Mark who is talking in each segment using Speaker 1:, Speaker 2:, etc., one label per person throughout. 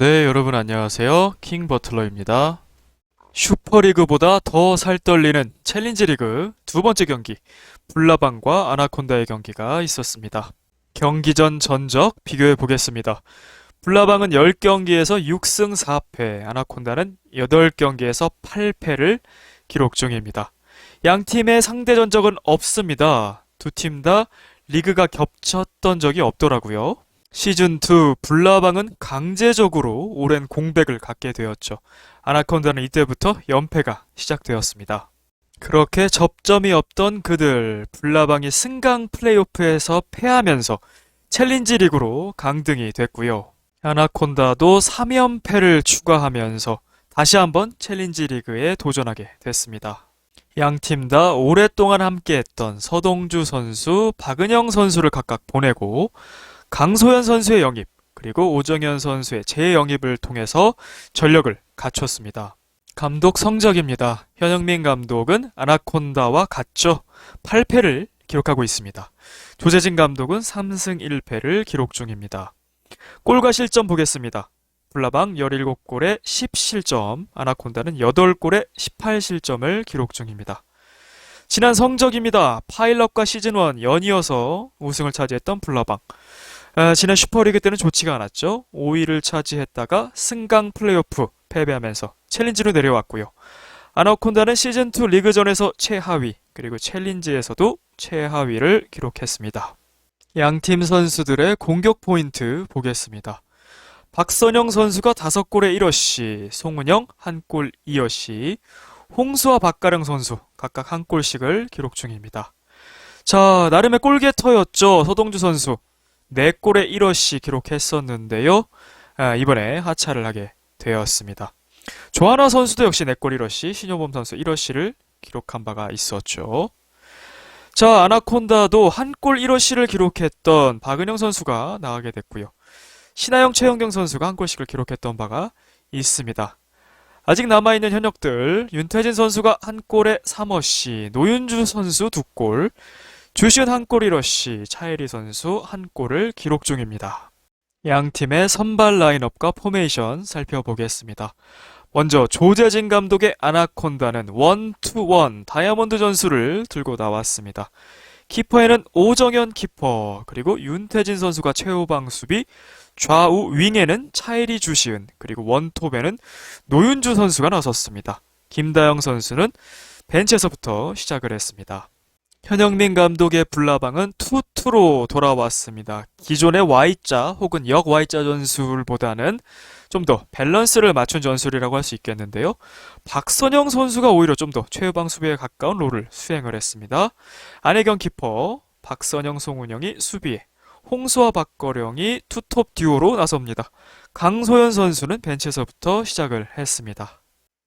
Speaker 1: 네, 여러분 안녕하세요. 킹 버틀러입니다. 슈퍼리그보다 더 살떨리는 챌린지 리그 두 번째 경기, 불나방과 아나콘다의 경기가 있었습니다. 경기 전 전적 비교해 보겠습니다. 불나방은 10경기에서 6승 4패, 아나콘다는 8경기에서 8패를 기록 중입니다. 양 팀의 상대 전적은 없습니다. 두 팀 다 리그가 겹쳤던 적이 없더라고요. 시즌2 불나방은 강제적으로 오랜 공백을 갖게 되었죠. 아나콘다는 이때부터 연패가 시작되었습니다. 그렇게 접점이 없던 그들, 불나방이 승강 플레이오프에서 패하면서 챌린지 리그로 강등이 됐고요. 아나콘다도 3연패를 추가하면서 다시 한번 챌린지 리그에 도전하게 됐습니다. 양 팀 다 오랫동안 함께했던 서동주 선수, 박은영 선수를 각각 보내고 강소연 선수의 영입, 그리고 오정현 선수의 재영입을 통해서 전력을 갖췄습니다. 감독 성적입니다. 현영민 감독은 아나콘다와 같죠. 8패를 기록하고 있습니다. 조재진 감독은 3승 1패를 기록 중입니다. 골과 실점 보겠습니다. 불나방 17골에 10실점, 아나콘다는 8골에 18실점을 기록 중입니다. 지난 성적입니다. 파일럿과 시즌1 연이어서 우승을 차지했던 불나방. 지난 슈퍼리그 때는 좋지가 않았죠. 5위를 차지했다가 승강 플레이오프 패배하면서 챌린지로 내려왔고요. 아나콘다는 시즌2 리그전에서 최하위, 그리고 챌린지에서도 최하위를 기록했습니다. 양팀 선수들의 공격 포인트 보겠습니다. 박선영 선수가 5골에 1어시, 송은영 1골 2어시, 홍수와 박가령 선수 각각 1골씩을 기록 중입니다. 자, 나름의 골게터였죠. 서동주 선수 4골에 1어시 기록했었는데요. 이번에 하차를 하게 되었습니다. 조하나 선수도 역시 4골 1어시, 신효범 선수 1어시를 기록한 바가 있었죠. 자, 아나콘다도 1골 1어시를 기록했던 박은영 선수가 나가게 됐고요. 신하영, 최영경 선수가 1골씩을 기록했던 바가 있습니다. 아직 남아있는 현역들, 윤태진 선수가 1골에 3어시, 노윤주 선수 2골, 주시은 1골 1어시, 차혜리 선수 1골을 기록 중입니다. 양 팀의 선발 라인업과 포메이션 살펴보겠습니다. 먼저 조재진 감독의 아나콘다는 1-2-1 다이아몬드 전술을 들고 나왔습니다. 키퍼에는 오정현 키퍼, 그리고 윤태진 선수가 최후방 수비, 좌우 윙에는 차혜리, 주시은, 그리고 원톱에는 노윤주 선수가 나섰습니다. 김다영 선수는 벤치에서부터 시작을 했습니다. 현영민 감독의 불나방은 투투로 돌아왔습니다. 기존의 Y자 혹은 역 Y자 전술보다는 좀 더 밸런스를 맞춘 전술이라고 할 수 있겠는데요. 박선영 선수가 오히려 좀 더 최후방 수비에 가까운 롤을 수행을 했습니다. 안혜경 키퍼, 박선영, 송은영이 수비에, 홍수와 박거령이 투톱 듀오로 나섭니다. 강소연 선수는 벤치에서부터 시작을 했습니다.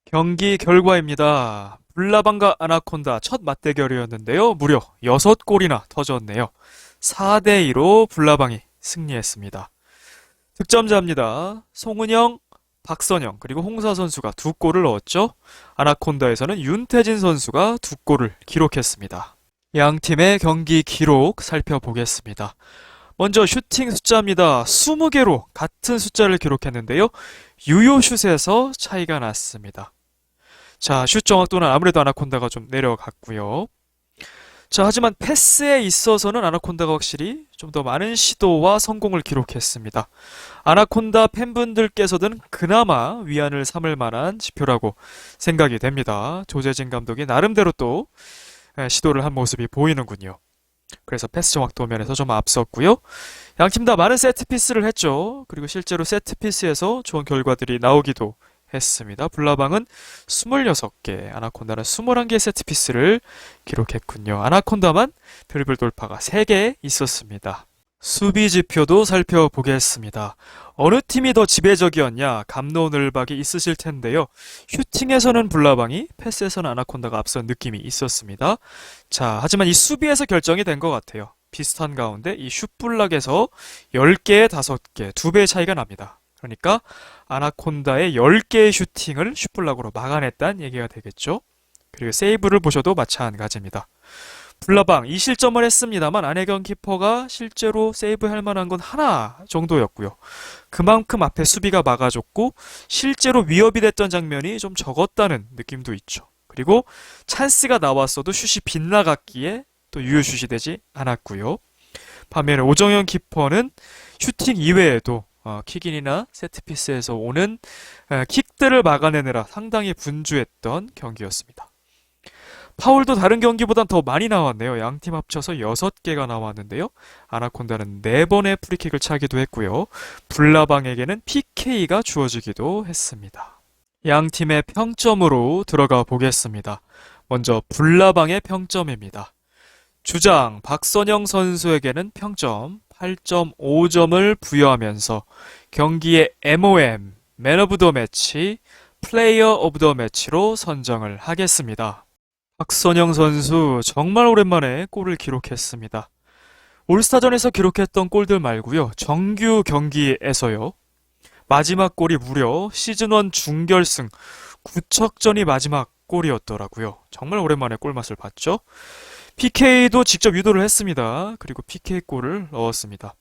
Speaker 1: 경기 결과입니다. 불나방과 아나콘다 첫 맞대결이었는데요. 무려 6골이나 터졌네요. 4대2로 불나방이 승리했습니다. 득점자입니다. 송은영, 박선영, 그리고 홍사 선수가 2골을 넣었죠. 아나콘다에서는 윤태진 선수가 2골을 기록했습니다. 양 팀의 경기 기록 살펴보겠습니다. 먼저 슈팅 숫자입니다. 20개로 같은 숫자를 기록했는데요. 유효슛에서 차이가 났습니다. 자, 슛 정확도는 아무래도 아나콘다가 좀 내려갔고요. 자, 하지만 패스에 있어서는 아나콘다가 확실히 좀 더 많은 시도와 성공을 기록했습니다. 아나콘다 팬분들께서는 그나마 위안을 삼을 만한 지표라고 생각이 됩니다. 조재진 감독이 나름대로 또 시도를 한 모습이 보이는군요. 그래서 패스 정확도 면에서 좀 앞섰고요. 양팀 다 많은 세트피스를 했죠. 그리고 실제로 세트피스에서 좋은 결과들이 나오기도 했습니다. 불나방은 26개, 아나콘다는 21개의 세트피스를 기록했군요. 아나콘다만 드리블 돌파가 3개 있었습니다. 수비 지표도 살펴보겠습니다. 어느 팀이 더 지배적이었냐, 갑론을박이 있으실 텐데요. 슈팅에서는 불나방이, 패스에서는 아나콘다가 앞선 느낌이 있었습니다. 자, 하지만 이 수비에서 결정이 된 것 같아요. 비슷한 가운데 이 슛블락에서 10개에 5개, 2배의 차이가 납니다. 그러니까 아나콘다의 10개의 슈팅을 슛블락으로 막아냈다는 얘기가 되겠죠. 그리고 세이브를 보셔도 마찬가지입니다. 불나방 2실점을 했습니다만 안혜경 키퍼가 실제로 세이브할 만한 건 하나 정도였고요. 그만큼 앞에 수비가 막아줬고 실제로 위협이 됐던 장면이 좀 적었다는 느낌도 있죠. 그리고 찬스가 나왔어도 슛이 빗나갔기에 또 유효슛이 되지 않았고요. 반면에 오정현 키퍼는 슈팅 이외에도 킥인이나 세트피스에서 오는 킥들을 막아내느라 상당히 분주했던 경기였습니다. 파울도 다른 경기보단 더 많이 나왔네요. 양팀 합쳐서 6개가 나왔는데요. 아나콘다는 4번의 프리킥을 차기도 했고요. 불나방에게는 PK가 주어지기도 했습니다. 양팀의 평점으로 들어가 보겠습니다. 먼저 불나방의 평점입니다. 주장 박선영 선수에게는 평점 8.5점을 부여하면서 경기의 MOM, 맨 오브 더 매치, 플레이어 오브 더 매치로 선정을 하겠습니다. 박선영 선수 정말 오랜만에 골을 기록했습니다. 올스타전에서 기록했던 골들 말고요. 정규 경기에서요. 마지막 골이 무려 시즌1 준결승 9척전이 마지막 골이었더라고요. 정말 오랜만에 골맛을 봤죠. PK도 직접 유도를 했습니다. 그리고 PK 골을 넣었습니다.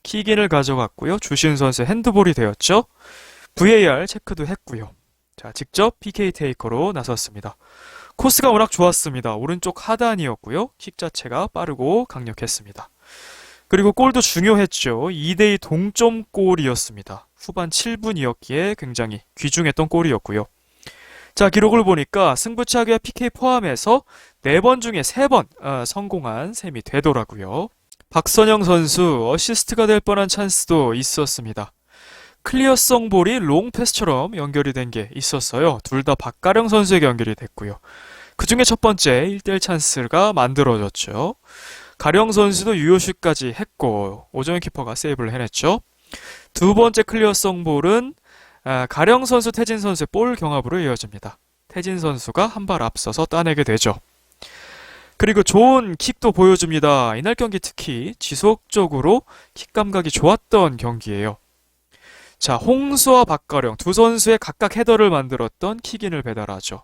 Speaker 1: 킥인을 가져갔고요. 주신 선수의 핸드볼이 되었죠. VAR 체크도 했고요. 자, 직접 PK 테이커로 나섰습니다. 코스가 워낙 좋았습니다. 오른쪽 하단이었고요. 킥 자체가 빠르고 강력했습니다. 그리고 골도 중요했죠. 2대2 동점골이었습니다. 후반 7분이었기에 굉장히 귀중했던 골이었고요. 자, 기록을 보니까 승부차기와 PK 포함해서 4번 중에 3번 성공한 셈이 되더라고요. 박선영 선수 어시스트가 될 뻔한 찬스도 있었습니다. 클리어성 볼이 롱 패스처럼 연결이 된 게 있었어요. 둘 다 박가령 선수에게 연결이 됐고요. 그 중에 첫 번째 1대1 찬스가 만들어졌죠. 가령 선수도 유효슛까지 했고 오정현 키퍼가 세이브를 해냈죠. 두 번째 클리어성 볼은 가령 선수, 태진 선수의 볼 경합으로 이어집니다. 태진 선수가 한 발 앞서서 따내게 되죠. 그리고 좋은 킥도 보여줍니다. 이날 경기 특히 지속적으로 킥 감각이 좋았던 경기예요. 자, 홍수와 박가령 두 선수의 각각 헤더를 만들었던 킥인을 배달하죠.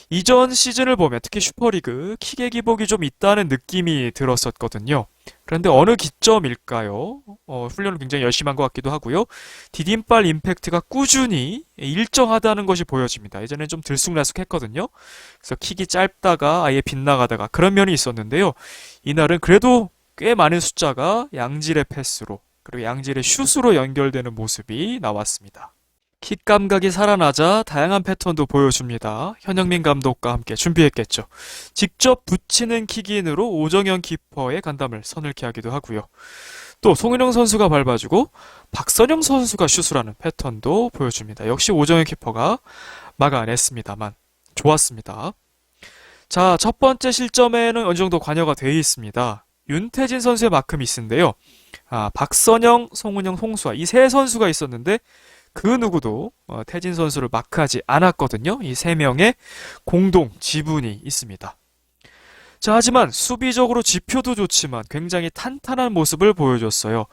Speaker 1: 이전 시즌을 보면 특히 슈퍼리그 킥의 기복이 좀 있다는 느낌이 들었었거든요. 그런데 어느 기점일까요? 훈련을 굉장히 열심히 한 것 같기도 하고요. 디딤발 임팩트가 꾸준히 일정하다는 것이 보여집니다. 예전엔 좀 들쑥날쑥했거든요. 그래서 킥이 짧다가 아예 빗나가다가 그런 면이 있었는데요. 이날은 그래도 꽤 많은 숫자가 양질의 패스로 그리고 양질의 슛으로 연결되는 모습이 나왔습니다. 킥 감각이 살아나자 다양한 패턴도 보여줍니다. 현영민 감독과 함께 준비했겠죠. 직접 붙이는 킥인으로 오정현 키퍼의 간담을 서늘케 하기도 하고요. 또 송윤영 선수가 밟아주고 박선영 선수가 슛을 하는 패턴도 보여줍니다. 역시 오정현 키퍼가 막아냈습니다만 좋았습니다. 자, 첫 번째 실점에는 어느 정도 관여가 되어 있습니다. 윤태진 선수의 마크 미스인데요. 박선영, 송은영, 홍수아 이 세 선수가 있었는데 그 누구도 태진 선수를 마크하지 않았거든요. 이 세 명의 공동 지분이 있습니다. 자, 하지만 수비적으로 지표도 좋지만 굉장히 탄탄한 모습을 보여줬어요.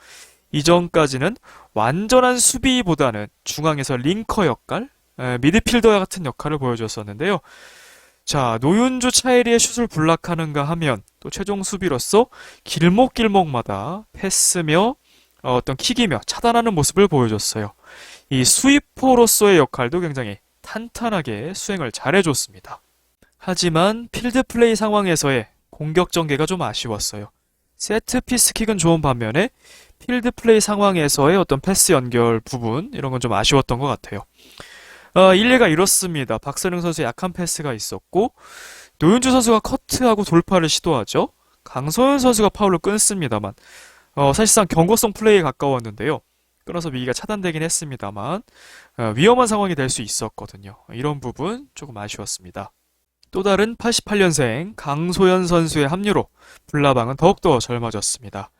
Speaker 1: 이전까지는 완전한 수비보다는 중앙에서 링커 역할, 미드필더 같은 역할을 보여줬었는데요. 자, 노윤주 차이리의 슛을 블락하는가 하면 또 최종 수비로서 길목길목마다 패스며 어떤 킥이며 차단하는 모습을 보여줬어요. 이 스위퍼로서의 역할도 굉장히 탄탄하게 수행을 잘해줬습니다. 하지만 필드 플레이 상황에서의 공격 전개가 좀 아쉬웠어요. 세트피스 킥은 좋은 반면에 필드 플레이 상황에서의 어떤 패스 연결 부분 이런 건 좀 아쉬웠던 것 같아요. 일리가 이렇습니다. 박선영 선수의 약한 패스가 있었고 노윤주 선수가 커트하고 돌파를 시도하죠. 강소연 선수가 파울로 끊습니다만 사실상 경고성 플레이에 가까웠는데요. 끊어서 미기가 차단되긴 했습니다만 위험한 상황이 될 수 있었거든요. 이런 부분 조금 아쉬웠습니다. 또 다른 88년생 강소연 선수의 합류로 불나방은 더욱더 젊어졌습니다.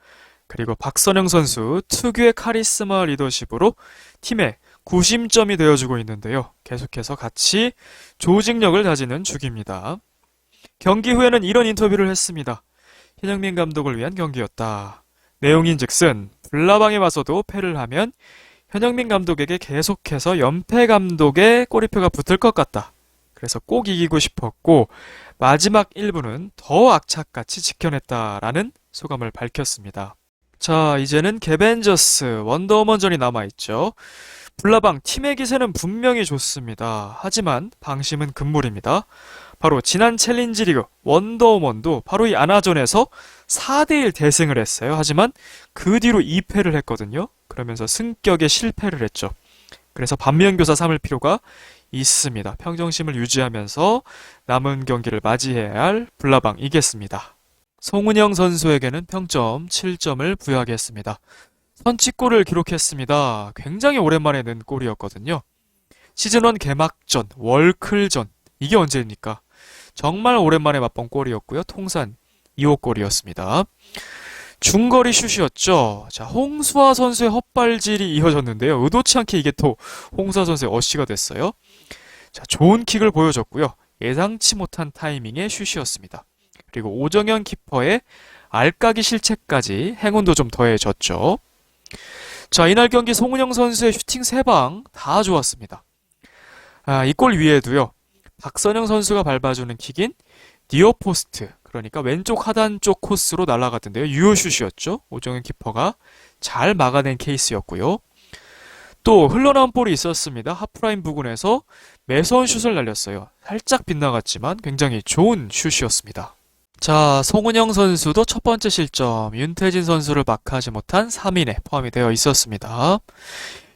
Speaker 1: 그리고 박선영 선수 특유의 카리스마 리더십으로 팀의 구심점이 되어주고 있는데요. 계속해서 같이 조직력을 다지는 중입니다. 경기 후에는 이런 인터뷰를 했습니다. 현영민 감독을 위한 경기였다. 내용인즉슨 불나방에 와서도 패를 하면 현영민 감독에게 계속해서 연패 감독의 꼬리표가 붙을 것 같다. 그래서 꼭 이기고 싶었고 마지막 1부는 더 악착같이 지켜냈다라는 소감을 밝혔습니다. 자, 이제는 개벤저스, 원더우먼전이 남아있죠. 불나방 팀의 기세는 분명히 좋습니다. 하지만 방심은 금물입니다. 바로 지난 챌린지 리그 원더우먼도 바로 이 아나전에서 4대1 대승을 했어요. 하지만 그 뒤로 2패를 했거든요. 그러면서 승격에 실패를 했죠. 그래서 반면교사 삼을 필요가 있습니다. 평정심을 유지하면서 남은 경기를 맞이해야 할 불나방 이겼습니다. 송은영 선수에게는 평점 7점을 부여하겠습니다. 선취골을 기록했습니다. 굉장히 오랜만에 넣은 골이었거든요. 시즌1 개막전, 월클전, 이게 언제입니까? 정말 오랜만에 맛본 골이었고요. 통산 2호 골이었습니다. 중거리 슛이었죠. 자, 홍수아 선수의 헛발질이 이어졌는데요. 의도치 않게 이게 또 홍수아 선수의 어시가 됐어요. 자, 좋은 킥을 보여줬고요. 예상치 못한 타이밍의 슛이었습니다. 그리고 오정현 키퍼의 알까기 실책까지 행운도 좀 더해졌죠. 자, 이날 경기 송은영 선수의 슈팅 3방 다 좋았습니다. 이 골 위에도요. 박선영 선수가 밟아주는 킥인 니어포스트, 그러니까 왼쪽 하단 쪽 코스로 날아갔던데요. 유효슛이었죠. 오정현 키퍼가 잘 막아낸 케이스였고요. 또 흘러나온 볼이 있었습니다. 하프라인 부근에서 매서운 슛을 날렸어요. 살짝 빗나갔지만 굉장히 좋은 슛이었습니다. 자, 송은영 선수도 첫 번째 실점, 윤태진 선수를 막하지 못한 3인에 포함이 되어 있었습니다.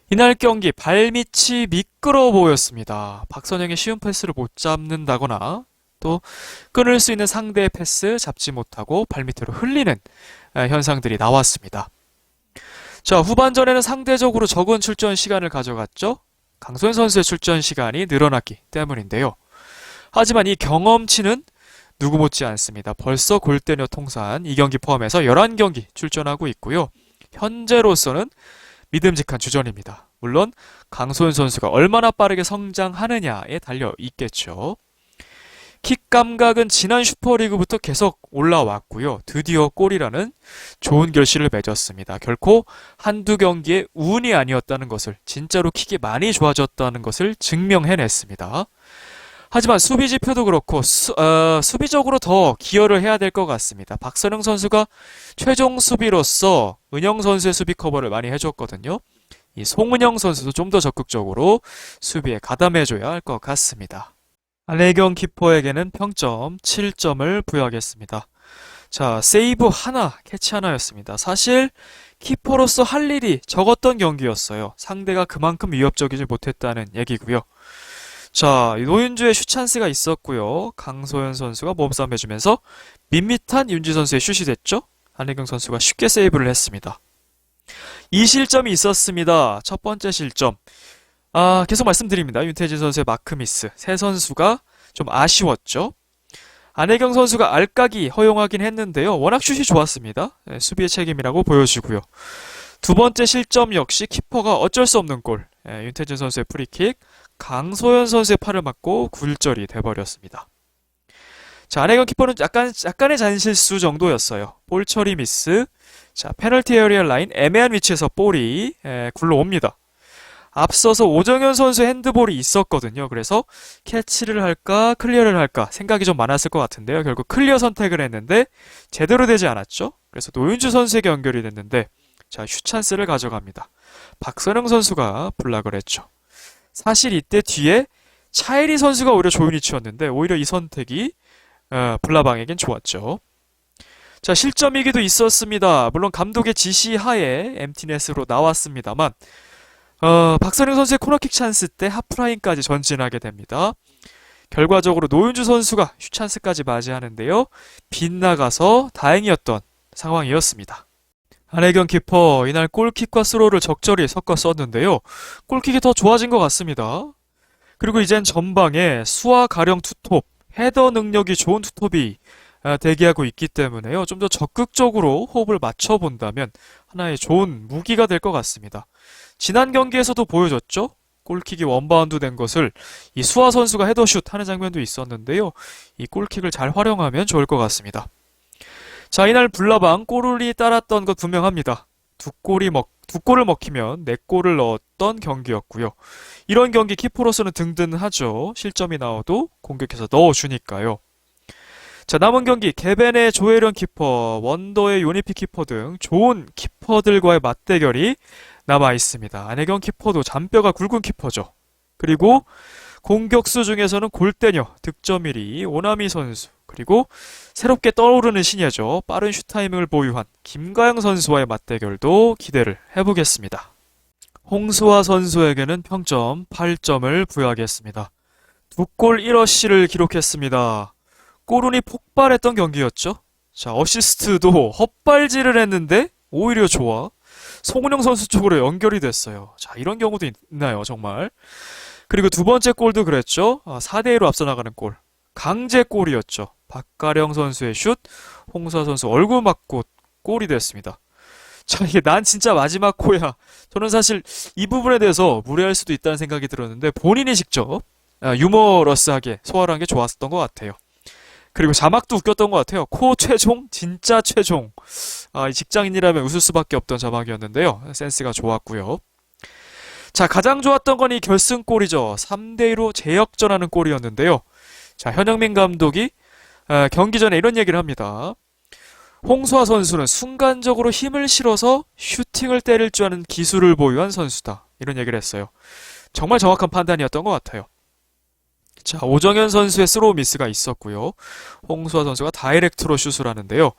Speaker 1: 이날 경기 발밑이 미끄러워 보였습니다. 박선영의 쉬운 패스를 못 잡는다거나 또 끊을 수 있는 상대의 패스 잡지 못하고 발밑으로 흘리는 현상들이 나왔습니다. 자, 후반전에는 상대적으로 적은 출전 시간을 가져갔죠. 강소연 선수의 출전 시간이 늘어났기 때문인데요. 하지만 이 경험치는 누구 못지 않습니다. 벌써 골대녀 통산 2경기 포함해서 11경기 출전하고 있고요. 현재로서는 믿음직한 주전입니다. 물론 강소연 선수가 얼마나 빠르게 성장하느냐에 달려 있겠죠. 킥 감각은 지난 슈퍼리그부터 계속 올라왔고요. 드디어 골이라는 좋은 결실을 맺었습니다. 결코 한두 경기의 운이 아니었다는 것을, 진짜로 킥이 많이 좋아졌다는 것을 증명해냈습니다. 하지만 수비 지표도 그렇고 수비적으로 더 기여를 해야 될 것 같습니다. 박선영 선수가 최종 수비로서 은영 선수의 수비 커버를 많이 해줬거든요. 이 송은영 선수도 좀 더 적극적으로 수비에 가담해줘야 할 것 같습니다. 안혜경 키퍼에게는 평점 7점을 부여하겠습니다. 자, 세이브 하나, 캐치 하나였습니다. 사실 키퍼로서 할 일이 적었던 경기였어요. 상대가 그만큼 위협적이지 못했다는 얘기고요. 자, 노윤주의 슛 찬스가 있었고요. 강소연 선수가 몸싸움 해주면서 밋밋한 윤지 선수의 슛이 됐죠. 안혜경 선수가 쉽게 세이브를 했습니다. 이 실점이 있었습니다. 첫 번째 실점. 계속 말씀드립니다. 윤태진 선수의 마크미스. 세 선수가 좀 아쉬웠죠. 안혜경 선수가 알까기 허용하긴 했는데요. 워낙 슛이 좋았습니다. 수비의 책임이라고 보여지고요. 두 번째 실점 역시 키퍼가 어쩔 수 없는 골. 윤태진 선수의 프리킥. 강소연 선수의 팔을 맞고 굴절이 돼버렸습니다. 자, 안혜경 키퍼는 약간의 잔실수 정도였어요. 볼 처리 미스. 자, 페널티 에리어 라인 애매한 위치에서 볼이 굴러옵니다. 앞서서 오정현 선수의 핸드볼이 있었거든요. 그래서 캐치를 할까 클리어를 할까 생각이 좀 많았을 것 같은데요. 결국 클리어 선택을 했는데 제대로 되지 않았죠. 그래서 노윤주 선수에게 연결이 됐는데 자, 슛 찬스를 가져갑니다. 박선영 선수가 블락을 했죠. 사실 이때 뒤에 차예리 선수가 오히려 좋은 위치였는데 오히려 이 선택이 불나방에겐 좋았죠. 자, 실점이기도 있었습니다. 물론 감독의 지시 하에 엠티넷으로 나왔습니다만 박선영 선수의 코너킥 찬스 때 하프라인까지 전진하게 됩니다. 결과적으로 노윤주 선수가 슛 찬스까지 맞이하는데요. 빗나가서 다행이었던 상황이었습니다. 안혜경 키퍼 이날 골킥과 스로를 적절히 섞어 썼는데요. 골킥이 더 좋아진 것 같습니다. 그리고 이젠 전방에 수아 가령 투톱, 헤더 능력이 좋은 투톱이 대기하고 있기 때문에요. 좀 더 적극적으로 호흡을 맞춰본다면 하나의 좋은 무기가 될 것 같습니다. 지난 경기에서도 보여줬죠. 골킥이 원바운드 된 것을 이 수아 선수가 헤더슛 하는 장면도 있었는데요. 이 골킥을 잘 활용하면 좋을 것 같습니다. 자, 이날 불나방 골이 따랐던 것 분명합니다. 두 골을 먹히면 4골을 넣었던 경기였고요. 이런 경기 키퍼로서는 든든하죠. 실점이 나와도 공격해서 넣어주니까요. 자, 남은 경기 개벤의 조혜련 키퍼, 원더의 요니피 키퍼 등 좋은 키퍼들과의 맞대결이 남아 있습니다. 안혜경 키퍼도 잔뼈가 굵은 키퍼죠. 그리고 공격수 중에서는 골대녀, 득점 1위 오나미 선수, 그리고 새롭게 떠오르는 신예죠. 빠른 슛 타이밍을 보유한 김가영 선수와의 맞대결도 기대를 해보겠습니다. 홍수아 선수에게는 평점 8점을 부여하겠습니다. 2골 1어시를 기록했습니다. 골운이 폭발했던 경기였죠. 자, 어시스트도 헛발질을 했는데 오히려 좋아. 송은영 선수 쪽으로 연결이 됐어요. 자, 이런 경우도 있나요, 정말? 그리고 두 번째 골도 그랬죠. 4대2로 앞서 나가는 골. 강제골이었죠. 박가령 선수의 슛, 홍수아 선수 얼굴 맞고 골이 됐습니다. 자, 이게 난 진짜 마지막 코야. 저는 사실 이 부분에 대해서 무례할 수도 있다는 생각이 들었는데 본인이 직접 유머러스하게 소화를 한 게 좋았었던 것 같아요. 그리고 자막도 웃겼던 것 같아요. 코 최종, 진짜 최종. 이 직장인이라면 웃을 수밖에 없던 자막이었는데요. 센스가 좋았고요. 자, 가장 좋았던 건 이 결승골이죠. 3대2로 재역전하는 골이었는데요. 자, 현영민 감독이 경기 전에 이런 얘기를 합니다. 홍수아 선수는 순간적으로 힘을 실어서 슈팅을 때릴 줄 아는 기술을 보유한 선수다. 이런 얘기를 했어요. 정말 정확한 판단이었던 것 같아요. 자, 오정현 선수의 스로우 미스가 있었고요. 홍수아 선수가 다이렉트로 슛을 하는데요.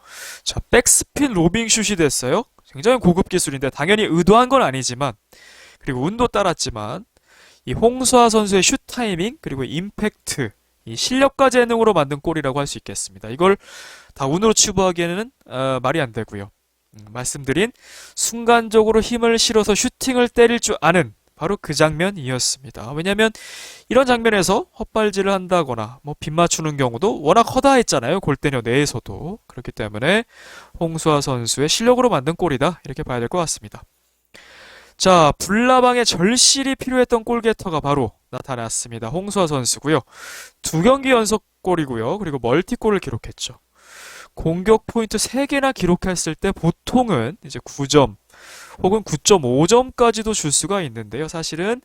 Speaker 1: 자, 백스핀 로빙 슛이 됐어요. 굉장히 고급 기술인데 당연히 의도한 건 아니지만, 그리고 운도 따랐지만 이 홍수아 선수의 슛 타이밍 그리고 임팩트, 이 실력과 재능으로 만든 골이라고 할 수 있겠습니다. 이걸 다 운으로 치부하기에는 말이 안 되고요. 말씀드린 순간적으로 힘을 실어서 슈팅을 때릴 줄 아는 바로 그 장면이었습니다. 왜냐하면 이런 장면에서 헛발질을 한다거나 빗 맞추는 경우도 워낙 허다했잖아요. 골대녀 내에서도. 그렇기 때문에 홍수아 선수의 실력으로 만든 골이다. 이렇게 봐야 될 것 같습니다. 자, 불나방의 절실히 필요했던 골게터가 바로 나타났습니다. 홍수아 선수고요. 2경기 연속 골이고요. 그리고 멀티골을 기록했죠. 공격 포인트 3개나 기록했을 때 보통은 이제 9점 혹은 9.5점까지도 줄 수가 있는데요. 사실은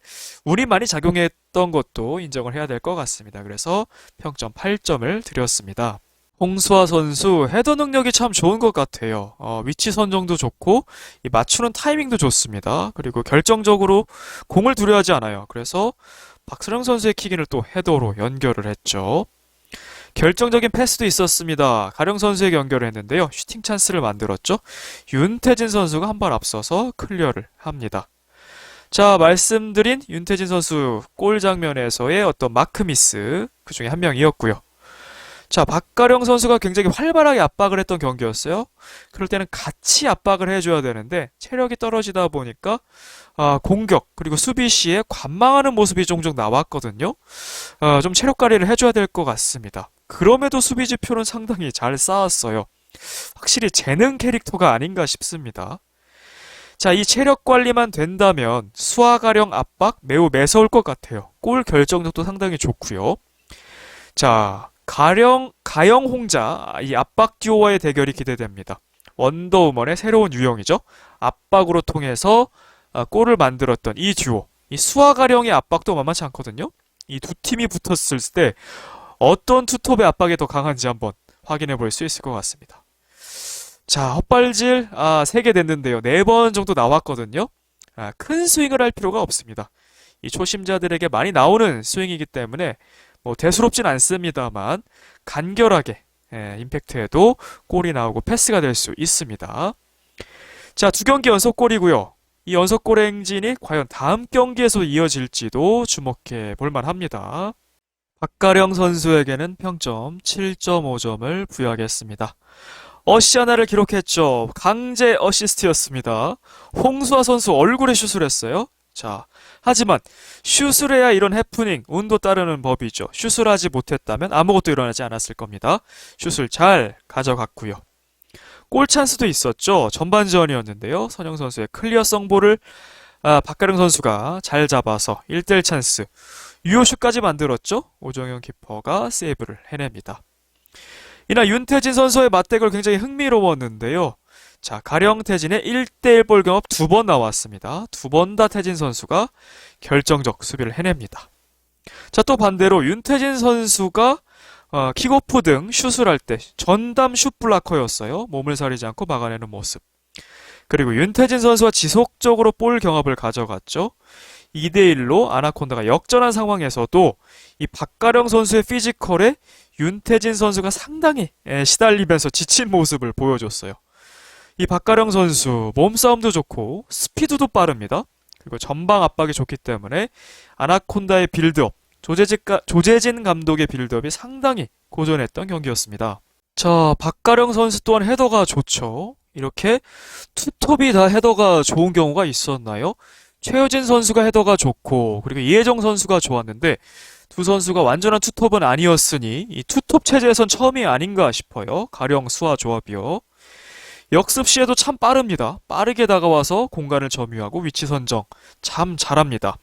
Speaker 1: 운이 많이 작용했던 것도 인정을 해야 될 것 같습니다. 그래서 평점 8점을 드렸습니다. 홍수아 선수 헤더 능력이 참 좋은 것 같아요. 위치 선정도 좋고 이 맞추는 타이밍도 좋습니다. 그리고 결정적으로 공을 두려워하지 않아요. 그래서 박선영 선수의 킥인을 또 헤더로 연결을 했죠. 결정적인 패스도 있었습니다. 가령 선수에게 연결을 했는데요. 슈팅 찬스를 만들었죠. 윤태진 선수가 한 발 앞서서 클리어를 합니다. 자, 말씀드린 윤태진 선수 골 장면에서의 어떤 마크 미스 그 중에 한 명이었고요. 자, 박가령 선수가 굉장히 활발하게 압박을 했던 경기였어요. 그럴 때는 같이 압박을 해줘야 되는데 체력이 떨어지다 보니까 공격 그리고 수비 시에 관망하는 모습이 종종 나왔거든요. 좀 체력 관리를 해줘야 될 것 같습니다. 그럼에도 수비 지표는 상당히 잘 쌓았어요. 확실히 재능 캐릭터가 아닌가 싶습니다. 자, 이 체력 관리만 된다면 수아가령 압박 매우 매서울 것 같아요. 골 결정력도 상당히 좋고요. 자, 가영 홍자 이 압박 듀오와의 대결이 기대됩니다. 원더우먼의 새로운 유형이죠. 압박으로 통해서 골을 만들었던 이 듀오. 이 수아가령의 압박도 만만치 않거든요. 이 두 팀이 붙었을 때 어떤 투톱의 압박이 더 강한지 한번 확인해 볼 수 있을 것 같습니다. 자, 헛발질 3개 됐는데요. 4번 정도 나왔거든요. 큰 스윙을 할 필요가 없습니다. 이 초심자들에게 많이 나오는 스윙이기 때문에 대수롭진 않습니다만 간결하게 임팩트에도 골이 나오고 패스가 될 수 있습니다. 자, 2경기 연속골이고요. 이 연속골의 행진이 과연 다음 경기에서 이어질지도 주목해 볼만 합니다. 박가령 선수에게는 평점 7.5점을 부여하겠습니다. 어시 하나를 기록했죠. 강제 어시스트였습니다. 홍수아 선수 얼굴에 슛을 했어요. 자, 하지만 슛을 해야 이런 해프닝, 운도 따르는 법이죠. 슛을 하지 못했다면 아무것도 일어나지 않았을 겁니다. 슛을 잘 가져갔고요. 골 찬스도 있었죠. 전반전이었는데요. 선영 선수의 클리어성 볼을 박가령 선수가 잘 잡아서 1대1 찬스, 유효슛까지 만들었죠. 오정현 키퍼가 세이브를 해냅니다. 이날 윤태진 선수의 맞대결 굉장히 흥미로웠는데요. 자, 가령 태진의 1대1 볼 경합 2번 나왔습니다. 2번 다 태진 선수가 결정적 수비를 해냅니다. 자, 또 반대로 윤태진 선수가 킥오프 등 슛을 할 때 전담 슛 블라커였어요. 몸을 사리지 않고 막아내는 모습. 그리고 윤태진 선수와 지속적으로 볼 경합을 가져갔죠. 2대1로 아나콘다가 역전한 상황에서도 이 박가령 선수의 피지컬에 윤태진 선수가 상당히 시달리면서 지친 모습을 보여줬어요. 이 박가령 선수 몸싸움도 좋고 스피드도 빠릅니다. 그리고 전방 압박이 좋기 때문에 아나콘다의 빌드업, 조재진 감독의 빌드업이 상당히 고전했던 경기였습니다. 자, 박가령 선수 또한 헤더가 좋죠. 이렇게 투톱이 다 헤더가 좋은 경우가 있었나요? 최효진 선수가 헤더가 좋고 그리고 이혜정 선수가 좋았는데 두 선수가 완전한 투톱은 아니었으니 이 투톱 체제에선 처음이 아닌가 싶어요. 가령 수아 조합이요. 역습 시에도 참 빠릅니다. 빠르게 다가와서 공간을 점유하고 위치 선정 참 잘합니다.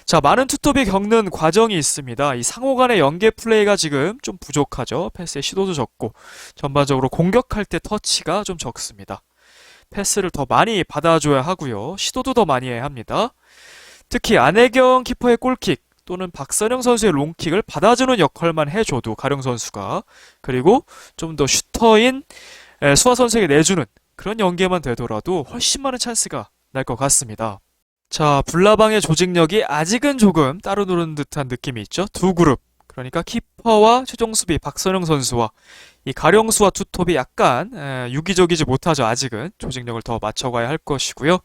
Speaker 1: 자, 많은 투톱이 겪는 과정이 있습니다. 이 상호 간의 연계 플레이가 지금 좀 부족하죠. 패스의 시도도 적고 전반적으로 공격할 때 터치가 좀 적습니다. 패스를 더 많이 받아줘야 하고요. 시도도 더 많이 해야 합니다. 특히 안혜경 키퍼의 골킥 또는 박선영 선수의 롱킥을 받아주는 역할만 해줘도 가령 선수가 그리고 좀 더 슈터인 수아 선수에게 내주는 그런 연계만 되더라도 훨씬 많은 찬스가 날 것 같습니다. 자, 불나방의 조직력이 아직은 조금 따로 노는 듯한 느낌이 있죠. 두 그룹, 그러니까 키퍼와 최종 수비 박선영 선수와 이 가령수와 투톱이 약간 유기적이지 못하죠. 아직은 조직력을 더 맞춰가야 할 것이고요.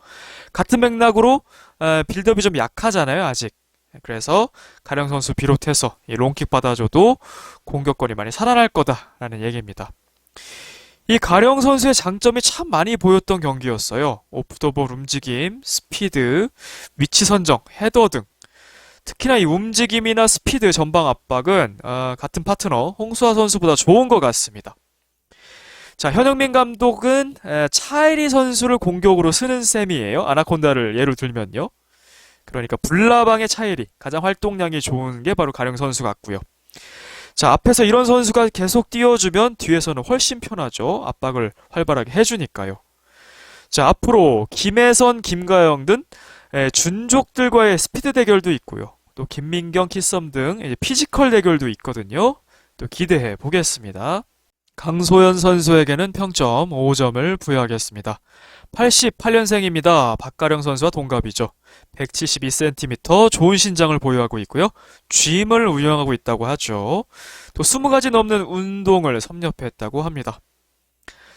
Speaker 1: 같은 맥락으로 빌드업이 좀 약하잖아요. 아직. 그래서 가령 선수 비롯해서 이 롱킥 받아줘도 공격권이 많이 살아날 거다라는 얘기입니다. 이 가령 선수의 장점이 참 많이 보였던 경기였어요. 오프더볼 움직임, 스피드, 위치 선정, 헤더 등. 특히나 이 움직임이나 스피드, 전방 압박은 같은 파트너 홍수아 선수보다 좋은 것 같습니다. 자, 현영민 감독은 차이리 선수를 공격으로 쓰는 셈이에요. 아나콘다를 예로 들면요. 그러니까 불나방의 차이리, 가장 활동량이 좋은 게 바로 가령 선수 같고요. 자, 앞에서 이런 선수가 계속 띄워주면 뒤에서는 훨씬 편하죠. 압박을 활발하게 해주니까요. 자, 앞으로 김혜선, 김가영 등 준족들과의 스피드 대결도 있고요. 또 김민경, 키썸 등 피지컬 대결도 있거든요. 또 기대해 보겠습니다. 강소연 선수에게는 평점 5점을 부여하겠습니다. 88년생입니다. 박가령 선수와 동갑이죠. 172cm, 좋은 신장을 보유하고 있고요. gym을 운영하고 있다고 하죠. 또 20가지 넘는 운동을 섭렵했다고 합니다.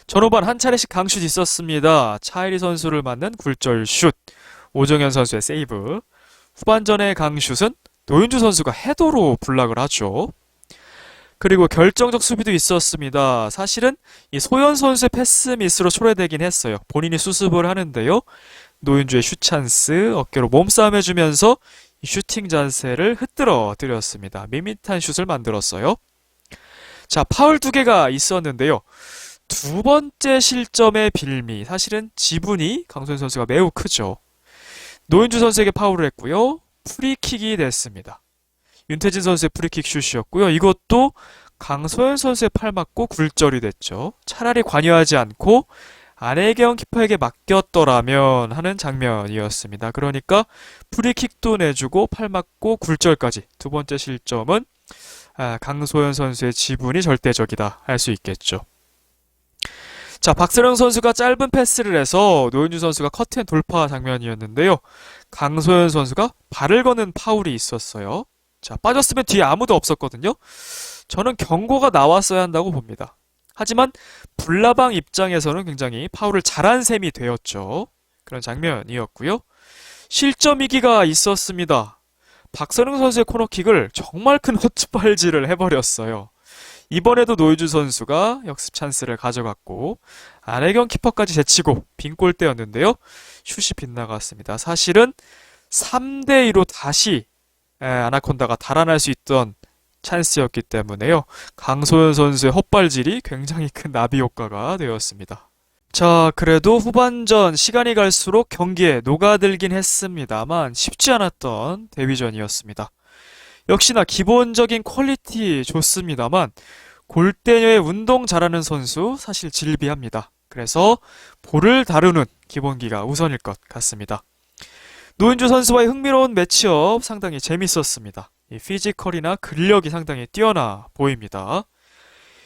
Speaker 1: 전후반 한 차례씩 강슛 있었습니다. 차이리 선수를 맞는 굴절 슛, 오정현 선수의 세이브. 후반전의 강슛은 노윤주 선수가 헤더로 블락을 하죠. 그리고 결정적 수비도 있었습니다. 사실은 이 소연 선수의 패스 미스로 초래되긴 했어요. 본인이 수습을 하는데요. 노윤주의 슛 찬스, 어깨로 몸싸움 해주면서 이 슈팅 자세를 흐트러 드렸습니다. 밋밋한 슛을 만들었어요. 자, 파울 2개가 있었는데요. 두 번째 실점의 빌미, 사실은 지분이 강소연 선수가 매우 크죠. 노윤주 선수에게 파울을 했고요. 프리킥이 됐습니다. 윤태진 선수의 프리킥 슛이었고요. 이것도 강소연 선수의 팔 맞고 굴절이 됐죠. 차라리 관여하지 않고 안혜경 키퍼에게 맡겼더라면 하는 장면이었습니다. 그러니까 프리킥도 내주고 팔 맞고 굴절까지. 두 번째 실점은 강소연 선수의 지분이 절대적이다 할 수 있겠죠. 자, 박세령 선수가 짧은 패스를 해서 노윤주 선수가 커트앤 돌파 장면이었는데요. 강소연 선수가 발을 거는 파울이 있었어요. 자, 빠졌으면 뒤에 아무도 없었거든요. 저는 경고가 나왔어야 한다고 봅니다. 하지만 불나방 입장에서는 굉장히 파울을 잘한 셈이 되었죠. 그런 장면이었고요. 실점 위기가 있었습니다. 박선웅 선수의 코너킥을 정말 큰 헛발질을 해버렸어요. 이번에도 노유주 선수가 역습 찬스를 가져갔고 안혜경 키퍼까지 제치고 빈 골대였는데요. 슛이 빗나갔습니다. 사실은 3대2로 다시 아나콘다가 달아날 수 있던 찬스였기 때문에요. 강소연 선수의 헛발질이 굉장히 큰 나비 효과가 되었습니다. 자, 그래도 후반전 시간이 갈수록 경기에 녹아들긴 했습니다만 쉽지 않았던 데뷔전이었습니다. 역시나 기본적인 퀄리티 좋습니다만 골대녀의 운동 잘하는 선수 사실 질비합니다. 그래서 볼을 다루는 기본기가 우선일 것 같습니다. 노윤주 선수와의 흥미로운 매치업 상당히 재밌었습니다. 이 피지컬이나 근력이 상당히 뛰어나 보입니다.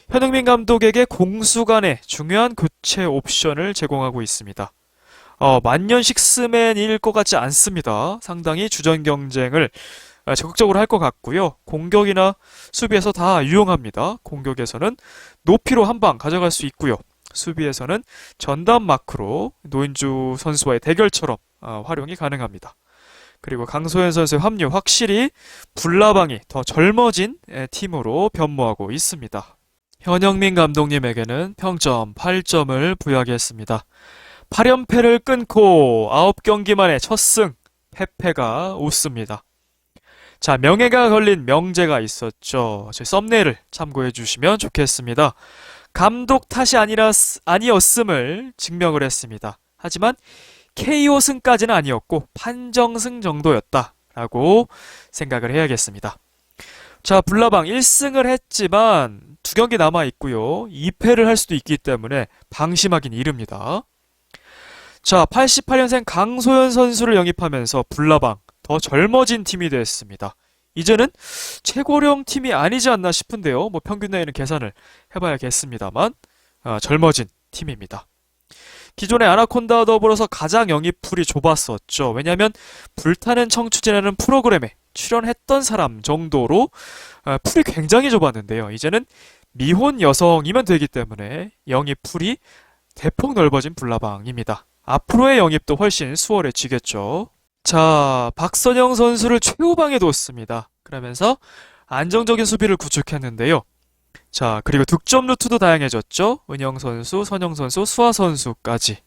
Speaker 1: 현흥민 감독에게 공수간의 중요한 교체 옵션을 제공하고 있습니다. 만년 식스맨일 것 같지 않습니다. 상당히 주전 경쟁을 적극적으로 할 것 같고요. 공격이나 수비에서 다 유용합니다. 공격에서는 높이로 한 방 가져갈 수 있고요. 수비에서는 전담 마크로 노인주 선수와의 대결처럼 활용이 가능합니다. 그리고 강소연 선수의 합류 확실히 불나방이 더 젊어진 팀으로 변모하고 있습니다. 현영민 감독님에게는 평점 8점을 부여하겠습니다. 8연패를 끊고 9경기 만에 첫 승, 페페가 웃습니다. 자, 명예가 걸린 명제가 있었죠. 제 썸네일을 참고해 주시면 좋겠습니다. 감독 탓이 아니었음을 증명을 했습니다. 하지만 KO 승까지는 아니었고 판정승 정도였다라고 생각을 해야겠습니다. 자, 불나방 1승을 했지만 2경기 남아 있고요. 2패를 할 수도 있기 때문에 방심하긴 이릅니다. 자, 88년생 강소연 선수를 영입하면서 불나방 더 젊어진 팀이 됐습니다. 이제는 최고령 팀이 아니지 않나 싶은데요. 뭐 평균 나이는 계산을 해봐야겠습니다만 젊어진 팀입니다. 기존의 아나콘다와 더불어서 가장 영입풀이 좁았었죠. 왜냐하면 불타는 청춘이라는 프로그램에 출연했던 사람 정도로 풀이 굉장히 좁았는데요. 이제는 미혼 여성이면 되기 때문에 영입풀이 대폭 넓어진 불나방입니다. 앞으로의 영입도 훨씬 수월해지겠죠. 자, 박선영 선수를 최후방에 뒀습니다. 그러면서 안정적인 수비를 구축했는데요. 자, 그리고 득점 루트도 다양해졌죠. 은영 선수, 선영 선수, 수아 선수까지.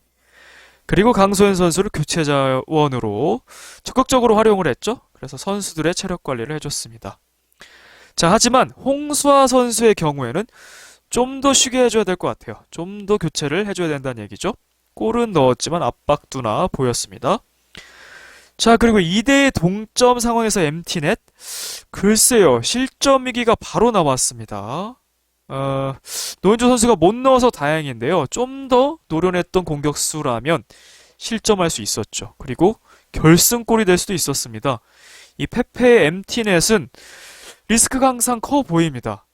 Speaker 1: 그리고 강소연 선수를 교체 자원으로 적극적으로 활용을 했죠. 그래서 선수들의 체력 관리를 해줬습니다. 자, 하지만 홍수아 선수의 경우에는 좀 더 쉬게 해줘야 될 것 같아요. 좀 더 교체를 해줘야 된다는 얘기죠. 골은 넣었지만 압박두나 보였습니다. 자, 그리고 2대 동점 상황에서 MT넷. 글쎄요, 실점 위기가 바로 나왔습니다. 노현주 선수가 못 넣어서 다행인데요. 좀 더 노련했던 공격수라면 실점할 수 있었죠. 그리고 결승골이 될 수도 있었습니다. 이 페페의 MT넷은 리스크가 항상 커 보입니다.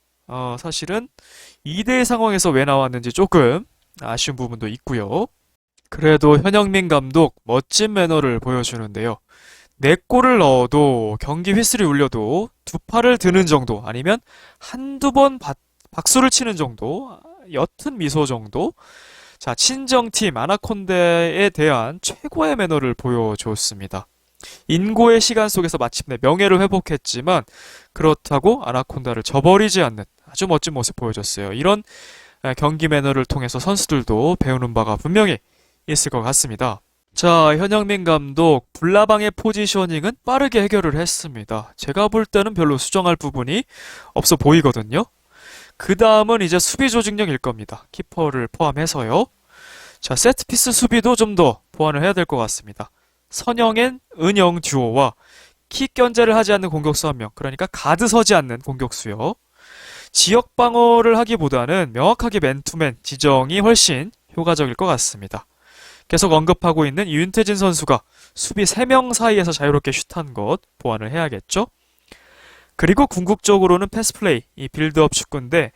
Speaker 1: 사실은 2대 상황에서 왜 나왔는지 조금 아쉬운 부분도 있고요. 그래도 현영민 감독 멋진 매너를 보여주는데요. 4골을 넣어도 경기 휘슬이 울려도 두 팔을 드는 정도 아니면 한두 번 박수를 치는 정도, 옅은 미소 정도. 자, 친정팀 아나콘다에 대한 최고의 매너를 보여줬습니다. 인고의 시간 속에서 마침내 명예를 회복했지만 그렇다고 아나콘다를 저버리지 않는 아주 멋진 모습 보여줬어요. 이런 경기 매너를 통해서 선수들도 배우는 바가 분명히 있을 것 같습니다. 자, 현영민 감독 불나방의 포지셔닝은 빠르게 해결을 했습니다. 제가 볼 때는 별로 수정할 부분이 없어 보이거든요. 그 다음은 이제 수비 조직력일 겁니다. 키퍼를 포함해서요. 자, 세트피스 수비도 좀 더 보완을 해야 될 것 같습니다. 선영앤 은영 듀오와 킥 견제를 하지 않는 공격수 한 명, 그러니까 가드 서지 않는 공격수요. 지역 방어를 하기보다는 명확하게 맨투맨 지정이 훨씬 효과적일 것 같습니다. 계속 언급하고 있는 윤태진 선수가 수비 3명 사이에서 자유롭게 슛한 것 보완을 해야겠죠. 그리고 궁극적으로는 패스플레이, 이 빌드업 축구인데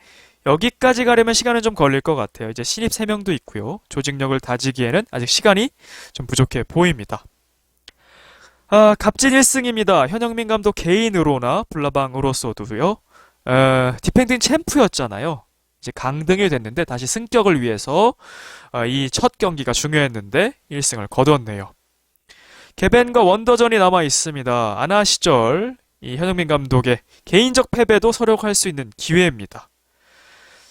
Speaker 1: 여기까지 가려면 시간은 좀 걸릴 것 같아요. 이제 신입 3명도 있고요. 조직력을 다지기에는 아직 시간이 좀 부족해 보입니다. 값진 1승입니다. 현영민 감독 개인으로나 불나방으로서도요. 디펜딩 챔프였잖아요. 이제 강등이 됐는데 다시 승격을 위해서 이 첫 경기가 중요했는데 1승을 거뒀네요. 개벤과 원더전이 남아 있습니다. 아나 시절 이 현영민 감독의 개인적 패배도 서력할 수 있는 기회입니다.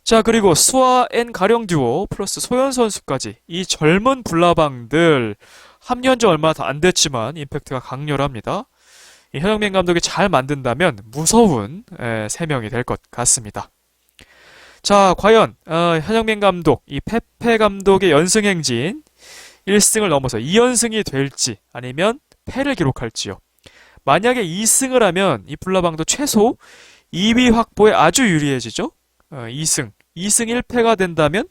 Speaker 1: 자, 그리고 수아 앤 가령 듀오 플러스 소연 선수까지 이 젊은 불나방들 합류한 지 얼마 안 됐지만 임팩트가 강렬합니다. 이 현영민 감독이 잘 만든다면 무서운 3명이 될 것 같습니다. 자, 과연 현영민 감독, 이 페페 감독의 연승 행진 1승을 넘어서 2연승이 될지 아니면 패를 기록할지요. 만약에 2승을 하면 이 불나방도 최소 2위 확보에 아주 유리해지죠. 2승 1패가 된다면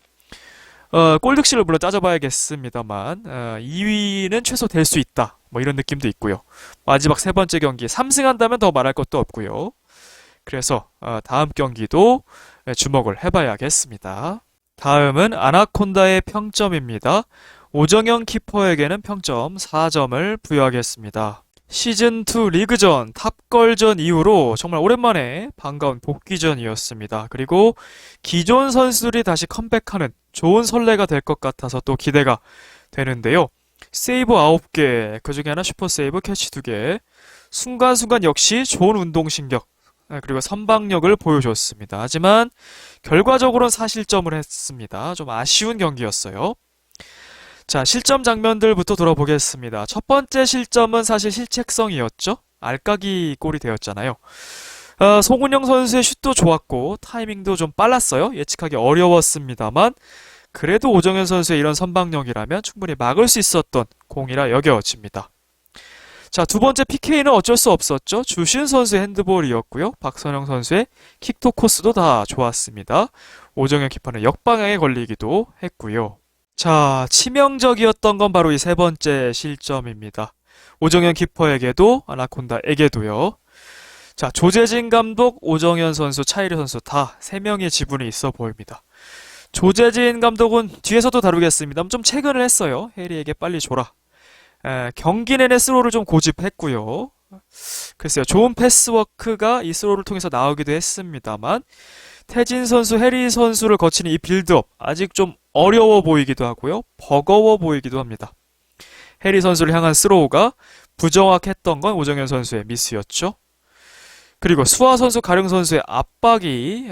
Speaker 1: 골득실을 물론 따져봐야겠습니다만 2위는 최소 될 수 있다. 뭐 이런 느낌도 있고요. 마지막 세 번째 경기 3승한다면 더 말할 것도 없고요. 그래서 다음 경기도 주목을 해봐야겠습니다. 다음은 아나콘다의 평점입니다. 오정현 키퍼에게는 평점 4점을 부여하겠습니다. 시즌2 리그전 탑걸전 이후로 정말 오랜만에 반가운 복귀전이었습니다. 그리고 기존 선수들이 다시 컴백하는 좋은 선례가 될 것 같아서 또 기대가 되는데요. 세이브 9개, 그 중에 하나 슈퍼 세이브 캐치 2개, 순간순간 역시 좋은 운동신경, 그리고 선방력을 보여줬습니다. 하지만 결과적으로는 사실점을 했습니다. 좀 아쉬운 경기였어요. 자, 실점 장면들부터 돌아보겠습니다. 첫 번째 실점은 사실 실책성이었죠. 알까기 골이 되었잖아요. 송은영 선수의 슛도 좋았고 타이밍도 좀 빨랐어요. 예측하기 어려웠습니다만 그래도 오정현 선수의 이런 선방력이라면 충분히 막을 수 있었던 공이라 여겨집니다. 자, 두 번째 PK는 어쩔 수 없었죠. 주신 선수의 핸드볼이었고요. 박선영 선수의 킥토 코스도 다 좋았습니다. 오정현 키퍼는 역방향에 걸리기도 했고요. 자, 치명적이었던 건 바로 이 세 번째 실점입니다. 오정현 키퍼에게도 아나콘다에게도요. 자, 조재진 감독, 오정현 선수, 차이리 선수 다 세 명의 지분이 있어 보입니다. 조재진 감독은 뒤에서도 다루겠습니다. 좀 체근을 했어요. 해리에게 빨리 줘라. 경기 내내 스로우를 좀 고집했고요. 글쎄요, 좋은 패스워크가 이 스로우를 통해서 나오기도 했습니다만 태진 선수, 해리 선수를 거치는 이 빌드업 아직 좀 어려워 보이기도 하고요. 버거워 보이기도 합니다. 해리 선수를 향한 스로우가 부정확했던 건 오정현 선수의 미스였죠. 그리고 수아 선수, 가령 선수의 압박이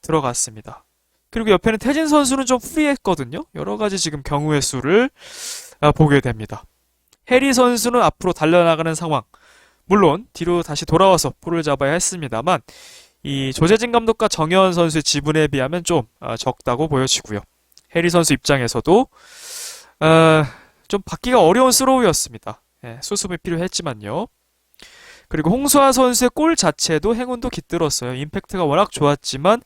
Speaker 1: 들어갔습니다. 그리고 옆에는 태진 선수는 좀 프리했거든요. 여러 가지 지금 경우의 수를 보게 됩니다. 해리 선수는 앞으로 달려나가는 상황, 물론 뒤로 다시 돌아와서 볼을 잡아야 했습니다만 이 조재진 감독과 정현 선수의 지분에 비하면 좀 적다고 보여지고요. 해리 선수 입장에서도 좀 받기가 어려운 스로우였습니다. 수습이 필요했지만요. 그리고 홍수아 선수의 골 자체도 행운도 깃들었어요. 임팩트가 워낙 좋았지만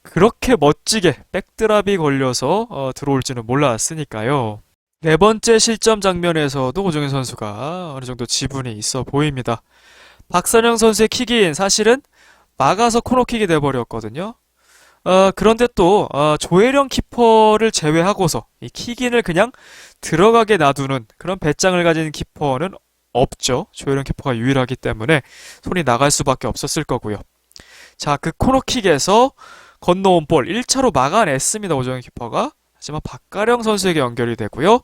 Speaker 1: 그렇게 멋지게 백드랍이 걸려서 들어올지는 몰랐으니까요. 네 번째 실점 장면에서도 오정현 선수가 어느 정도 지분이 있어 보입니다. 박선영 선수의 킥인 사실은 막아서 코너킥이 돼버렸거든요. 그런데 또 조혜령 키퍼를 제외하고서 이 킥인을 그냥 들어가게 놔두는 그런 배짱을 가진 키퍼는 없죠. 조혜령 키퍼가 유일하기 때문에 손이 나갈 수밖에 없었을 거고요. 자, 그 코너킥에서 건너온 볼 1차로 막아냈습니다. 오정현 키퍼가. 하지만 박가령 선수에게 연결이 되고요.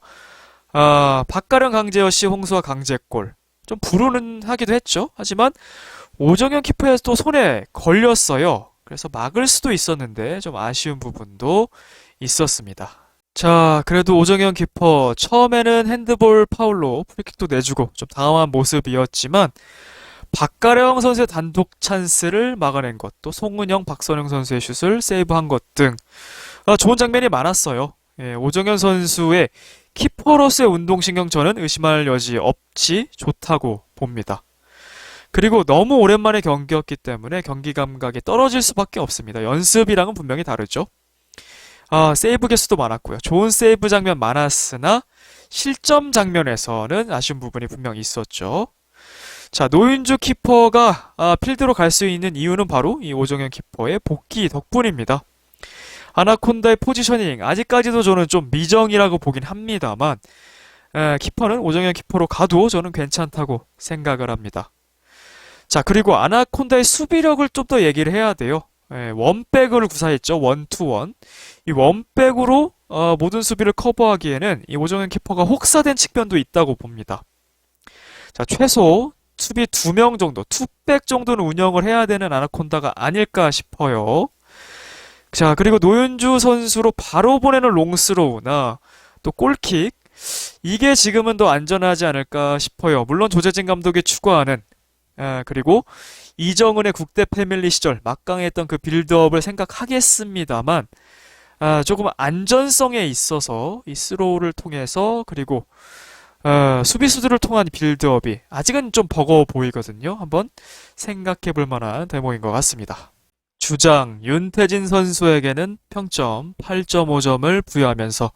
Speaker 1: 박가령 강제여시 홍수와 강제골. 좀 불운은 하기도 했죠. 하지만 오정현 키퍼의 또 손에 걸렸어요. 그래서 막을 수도 있었는데 좀 아쉬운 부분도 있었습니다. 자, 그래도 오정현 키퍼 처음에는 핸드볼 파울로 프리킥도 내주고 좀 당황한 모습이었지만 박가령 선수의 단독 찬스를 막아낸 것, 또 송은영, 박선영 선수의 슛을 세이브한 것 등 좋은 장면이 많았어요. 오정현 선수의 키퍼로서의 운동신경 저는 의심할 여지 없이 좋다고 봅니다. 그리고 너무 오랜만에 경기였기 때문에 경기 감각이 떨어질 수밖에 없습니다. 연습이랑은 분명히 다르죠. 세이브 개수도 많았고요. 좋은 세이브 장면 많았으나 실점 장면에서는 아쉬운 부분이 분명히 있었죠. 자, 노윤주 키퍼가 필드로 갈 수 있는 이유는 바로 이 오정현 키퍼의 복귀 덕분입니다. 아나콘다의 포지셔닝 아직까지도 저는 좀 미정이라고 보긴 합니다만 키퍼는 오정현 키퍼로 가도 저는 괜찮다고 생각을 합니다. 자, 그리고 아나콘다의 수비력을 좀 더 얘기를 해야 돼요. 원백을 구사했죠. 원투원. 이 원백으로 모든 수비를 커버하기에는 이 오정현 키퍼가 혹사된 측면도 있다고 봅니다. 자, 최소 수비 2명 정도, 투백 정도는 운영을 해야 되는 아나콘다가 아닐까 싶어요. 자, 그리고 노윤주 선수로 바로 보내는 롱스로우나 또 골킥, 이게 지금은 더 안전하지 않을까 싶어요. 물론 조재진 감독이 추구하는 그리고 이정은의 국대 패밀리 시절 막강했던 그 빌드업을 생각하겠습니다만 조금 안전성에 있어서 이 스로우를 통해서 그리고 수비수들을 통한 빌드업이 아직은 좀 버거워 보이거든요. 한번 생각해 볼 만한 대목인 것 같습니다. 주장 윤태진 선수에게는 평점 8.5점을 부여하면서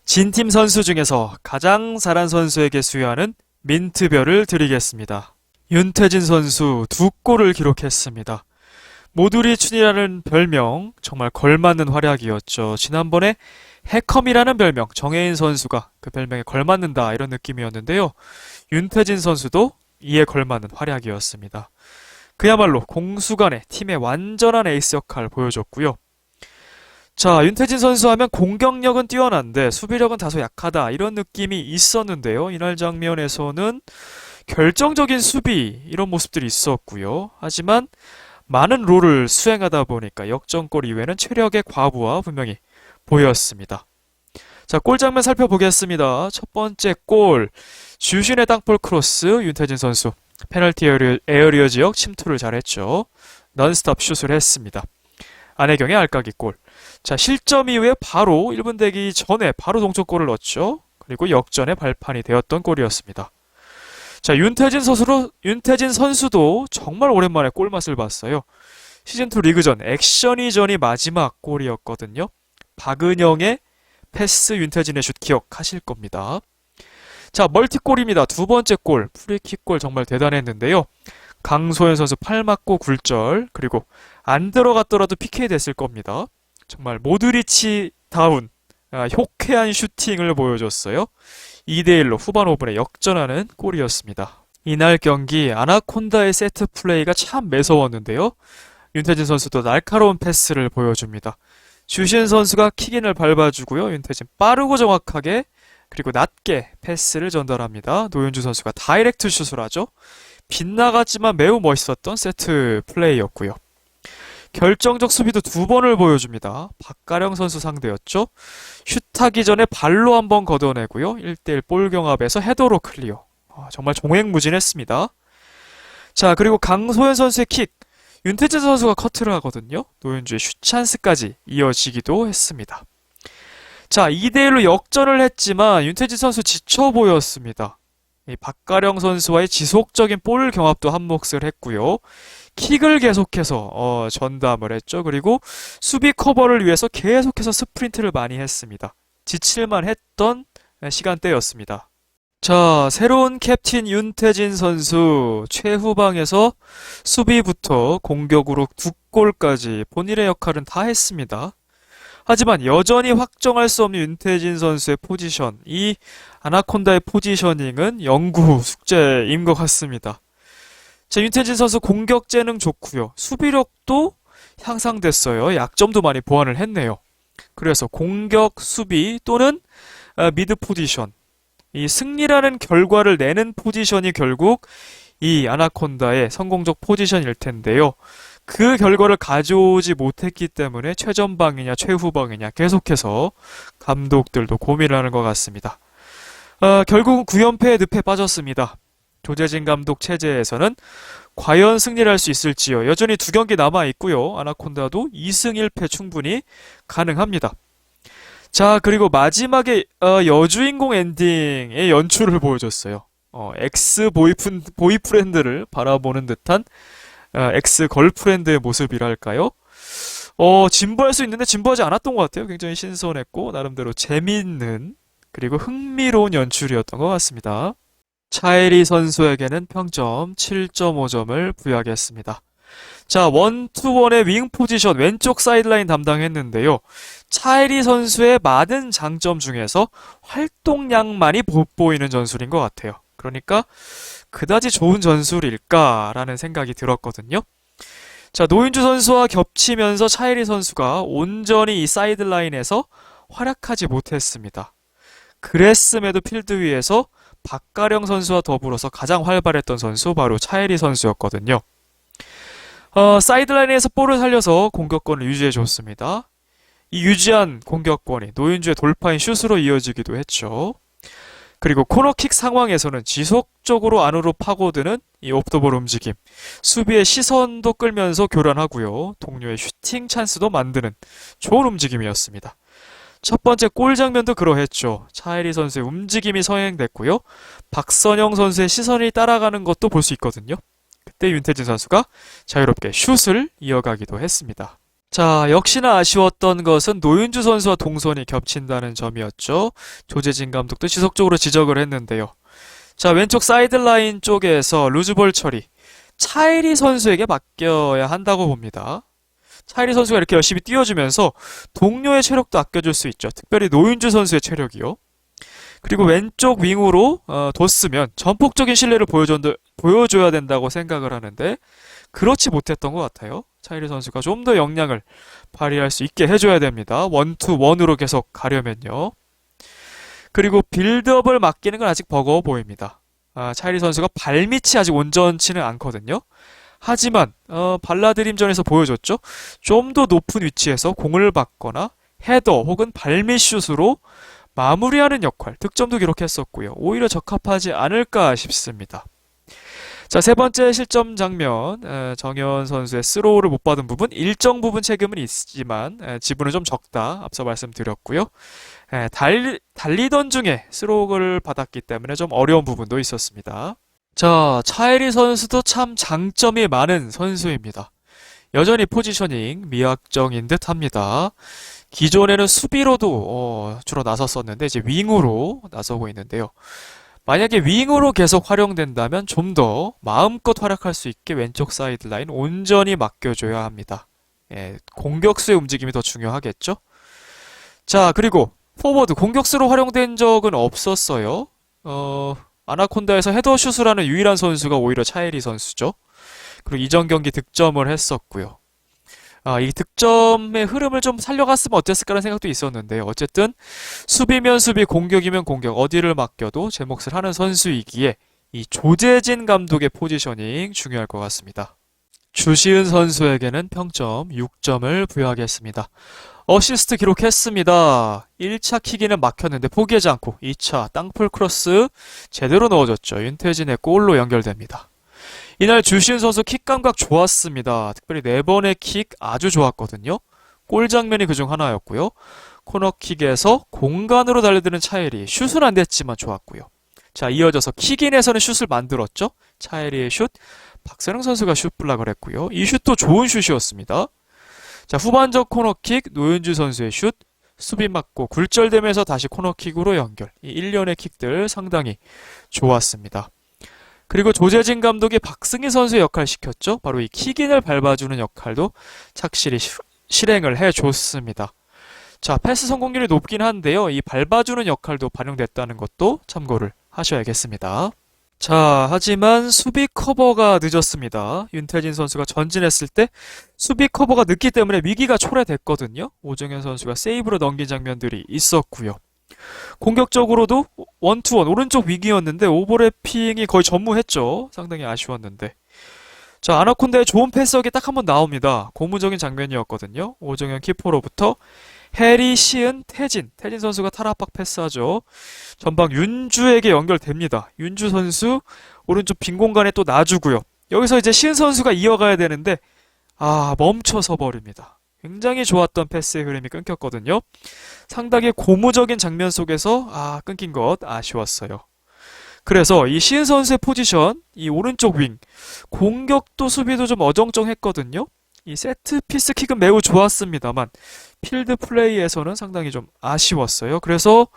Speaker 1: 진팀 선수 중에서 가장 잘한 선수에게 수여하는 민트별을 드리겠습니다. 윤태진 선수 2골을 기록했습니다. 모두리춘이라는 별명 정말 걸맞는 활약이었죠. 지난번에 해컴이라는 별명, 정혜인 선수가 그 별명에 걸맞는다 이런 느낌이었는데요. 윤태진 선수도 이에 걸맞는 활약이었습니다. 그야말로 공수간의 팀의 완전한 에이스 역할 보여줬고요. 자, 윤태진 선수 하면 공격력은 뛰어난데 수비력은 다소 약하다 이런 느낌이 있었는데요. 이날 장면에서는 결정적인 수비 이런 모습들이 있었고요. 하지만 많은 롤을 수행하다 보니까 역전골 이외에는 체력의 과부하 분명히 보였습니다. 자, 골 장면 살펴보겠습니다. 첫 번째 골, 주신의 땅볼 크로스, 윤태진 선수 페널티 에어리어 지역 침투를 잘했죠. 넌스톱 슛을 했습니다. 안혜경의 알까기 골. 자, 실점 이후에 바로 1분 되기 전에 바로 동점골을 넣었죠. 그리고 역전의 발판이 되었던 골이었습니다. 자, 윤태진 선수도 정말 오랜만에 골맛을 봤어요. 시즌2 리그전 액션이전이 마지막 골이었거든요. 박은영의 패스, 윤태진의 슛 기억하실 겁니다. 자, 멀티골입니다. 두 번째 골, 프리킥골 정말 대단했는데요. 강소연 선수 팔 맞고 굴절, 그리고 안 들어갔더라도 PK 됐을 겁니다. 정말 모드리치다운 효쾌한 슈팅을 보여줬어요. 2대1로 후반 5분에 역전하는 골이었습니다. 이날 경기 아나콘다의 세트 플레이가 참 매서웠는데요. 윤태진 선수도 날카로운 패스를 보여줍니다. 주신 선수가 킥인을 밟아주고요. 윤태진 빠르고 정확하게 그리고 낮게 패스를 전달합니다. 노현주 선수가 다이렉트 슛을 하죠. 빗나갔지만 매우 멋있었던 세트 플레이였고요. 결정적 수비도 2번을 보여줍니다. 박가령 선수 상대였죠. 슛하기 전에 발로 한번 걷어내고요. 1대1 볼 경합에서 헤더로 클리어. 정말 종횡무진했습니다. 자, 그리고 강소연 선수의 킥. 윤태진 선수가 커트를 하거든요. 노현주의 슛 찬스까지 이어지기도 했습니다. 자, 2대1로 역전을 했지만 윤태진 선수 지쳐 보였습니다. 박가령 선수와의 지속적인 볼 경합도 한 몫을 했고요. 킥을 계속해서 전담을 했죠. 그리고 수비 커버를 위해서 계속해서 스프린트를 많이 했습니다. 지칠만 했던 시간대였습니다. 자, 새로운 캡틴 윤태진 선수 최후방에서 수비부터 공격으로 2골까지 본인의 역할은 다 했습니다. 하지만 여전히 확정할 수 없는 윤태진 선수의 포지션, 이 아나콘다의 포지셔닝은 영구 숙제인 것 같습니다. 자, 윤태진 선수 공격 재능 좋고요. 수비력도 향상됐어요. 약점도 많이 보완을 했네요. 그래서 공격, 수비 또는 미드 포지션, 이 승리라는 결과를 내는 포지션이 결국 이 아나콘다의 성공적 포지션일 텐데요. 그 결과를 가져오지 못했기 때문에 최전방이냐 최후방이냐 계속해서 감독들도 고민하는 것 같습니다. 결국은 9연패의 늪에 빠졌습니다. 조재진 감독 체제에서는 과연 승리를 할 수 있을지요. 여전히 2경기 남아있고요. 아나콘다도 2승 1패 충분히 가능합니다. 자, 그리고 마지막에 여주인공 엔딩의 연출을 보여줬어요. 엑스 보이프렌드를 바라보는 듯한 엑스 걸프렌드의 모습이랄까요? 진부할 수 있는데 진부하지 않았던 것 같아요. 굉장히 신선했고 나름대로 재미있는 그리고 흥미로운 연출이었던 것 같습니다. 차이리 선수에게는 평점 7.5점을 부여하겠습니다. 자, 1-2-1의 윙 포지션 왼쪽 사이드라인 담당했는데요. 차이리 선수의 많은 장점 중에서 활동량만이 돋보이는 전술인 것 같아요. 그러니까 그다지 좋은 전술일까라는 생각이 들었거든요. 자, 노윤주 선수와 겹치면서 차이리 선수가 온전히 이 사이드라인에서 활약하지 못했습니다. 그랬음에도 필드 위에서 박가령 선수와 더불어서 가장 활발했던 선수 바로 차이리 선수였거든요. 사이드라인에서 볼을 살려서 공격권을 유지해줬습니다. 이 유지한 공격권이 노윤주의 돌파인 슛으로 이어지기도 했죠. 그리고 코너킥 상황에서는 지속적으로 안으로 파고드는 이 옵더볼 움직임, 수비의 시선도 끌면서 교란하고요. 동료의 슈팅 찬스도 만드는 좋은 움직임이었습니다. 첫 번째 골 장면도 그러했죠. 차이리 선수의 움직임이 성행됐고요. 박선영 선수의 시선이 따라가는 것도 볼 수 있거든요. 그때 윤태진 선수가 자유롭게 슛을 이어가기도 했습니다. 자, 역시나 아쉬웠던 것은 노윤주 선수와 동선이 겹친다는 점이었죠. 조재진 감독도 지속적으로 지적을 했는데요. 자, 왼쪽 사이드라인 쪽에서 루즈볼 처리. 차이리 선수에게 맡겨야 한다고 봅니다. 차이리 선수가 이렇게 열심히 뛰어주면서 동료의 체력도 아껴줄 수 있죠. 특별히 노윤주 선수의 체력이요. 그리고 왼쪽 윙으로 뒀으면 전폭적인 신뢰를 보여줘야 된다고 생각을 하는데 그렇지 못했던 것 같아요. 차이리 선수가 좀 더 역량을 발휘할 수 있게 해줘야 됩니다. 원투 원으로 계속 가려면요. 그리고 빌드업을 맡기는 건 아직 버거워 보입니다. 차이리 선수가 발밑이 아직 온전치는 않거든요. 하지만 발라드림전에서 보여줬죠. 좀 더 높은 위치에서 공을 받거나 헤더 혹은 발밑 슛으로 마무리하는 역할, 득점도 기록했었고요. 오히려 적합하지 않을까 싶습니다. 자, 세 번째 실점 장면, 정현 선수의 스로우를 못 받은 부분, 일정 부분 책임은 있지만 지분은 좀 적다. 앞서 말씀드렸고요. 달리던 중에 스로우를 받았기 때문에 좀 어려운 부분도 있었습니다. 자, 차이리 선수도 참 장점이 많은 선수입니다. 여전히 포지셔닝 미확정인 듯 합니다. 기존에는 수비로도 주로 나섰었는데 이제 윙으로 나서고 있는데요. 만약에 윙으로 계속 활용된다면 좀 더 마음껏 활약할 수 있게 왼쪽 사이드라인 온전히 맡겨줘야 합니다. 예, 공격수의 움직임이 더 중요하겠죠? 자, 그리고 포워드 공격수로 활용된 적은 없었어요. 아나콘다에서 헤더슛을 하는 유일한 선수가 오히려 차이리 선수죠. 그리고 이전 경기 득점을 했었고요. 이 득점의 흐름을 좀 살려갔으면 어땠을까라는 생각도 있었는데 어쨌든 수비면 수비, 공격이면 공격 어디를 맡겨도 제 몫을 하는 선수이기에 이 조재진 감독의 포지셔닝 중요할 것 같습니다. 주시은 선수에게는 평점 6점을 부여하겠습니다. 어시스트 기록했습니다. 1차 킥이는 막혔는데 포기하지 않고 2차 땅볼 크로스 제대로 넣어줬죠. 윤태진의 골로 연결됩니다. 이날 주시은 선수 킥 감각 좋았습니다. 특별히 4번의 킥 아주 좋았거든요. 골 장면이 그중 하나였고요. 코너킥에서 공간으로 달려드는 차이리. 슛은 안 됐지만 좋았고요. 자, 이어져서 킥인에서는 슛을 만들었죠. 차이리의 슛. 박선영 선수가 슛 블락을 했고요. 이 슛도 좋은 슛이었습니다. 자, 후반적 코너킥 노현주 선수의 슛. 수비 맞고 굴절되면서 다시 코너킥으로 연결. 이 일련의 킥들 상당히 좋았습니다. 그리고 조재진 감독이 박승희 선수의 역할 시켰죠. 바로 이 킥인을 밟아주는 역할도 착실히 실행을 해줬습니다. 자, 패스 성공률이 높긴 한데요. 이 밟아주는 역할도 반영됐다는 것도 참고를 하셔야겠습니다. 자, 하지만 수비 커버가 늦었습니다. 윤태진 선수가 전진했을 때 수비 커버가 늦기 때문에 위기가 초래됐거든요. 오정현 선수가 세이브로 넘긴 장면들이 있었고요. 공격적으로도 원투원 오른쪽 위기였는데 오버래핑이 거의 전무했죠. 상당히 아쉬웠는데. 자, 아나콘다의 좋은 패스업이 딱 한 번 나옵니다. 고무적인 장면이었거든요. 오정현 키퍼로부터 해리, 시은, 태진 선수가 탈압박 패스하죠. 전방 윤주에게 연결됩니다. 윤주 선수 오른쪽 빈 공간에 또 놔주고요. 여기서 이제 시은 선수가 이어가야 되는데 멈춰서 버립니다. 굉장히 좋았던 패스의 흐름이 끊겼거든요. 상당히 고무적인 장면 속에서 끊긴 것 아쉬웠어요. 그래서 이 시은 선수의 포지션, 이 오른쪽 윙, 공격도 수비도 좀 어정쩡했거든요. 이 세트 피스 킥은 매우 좋았습니다만 필드 플레이에서는 상당히 좀 아쉬웠어요. 그래서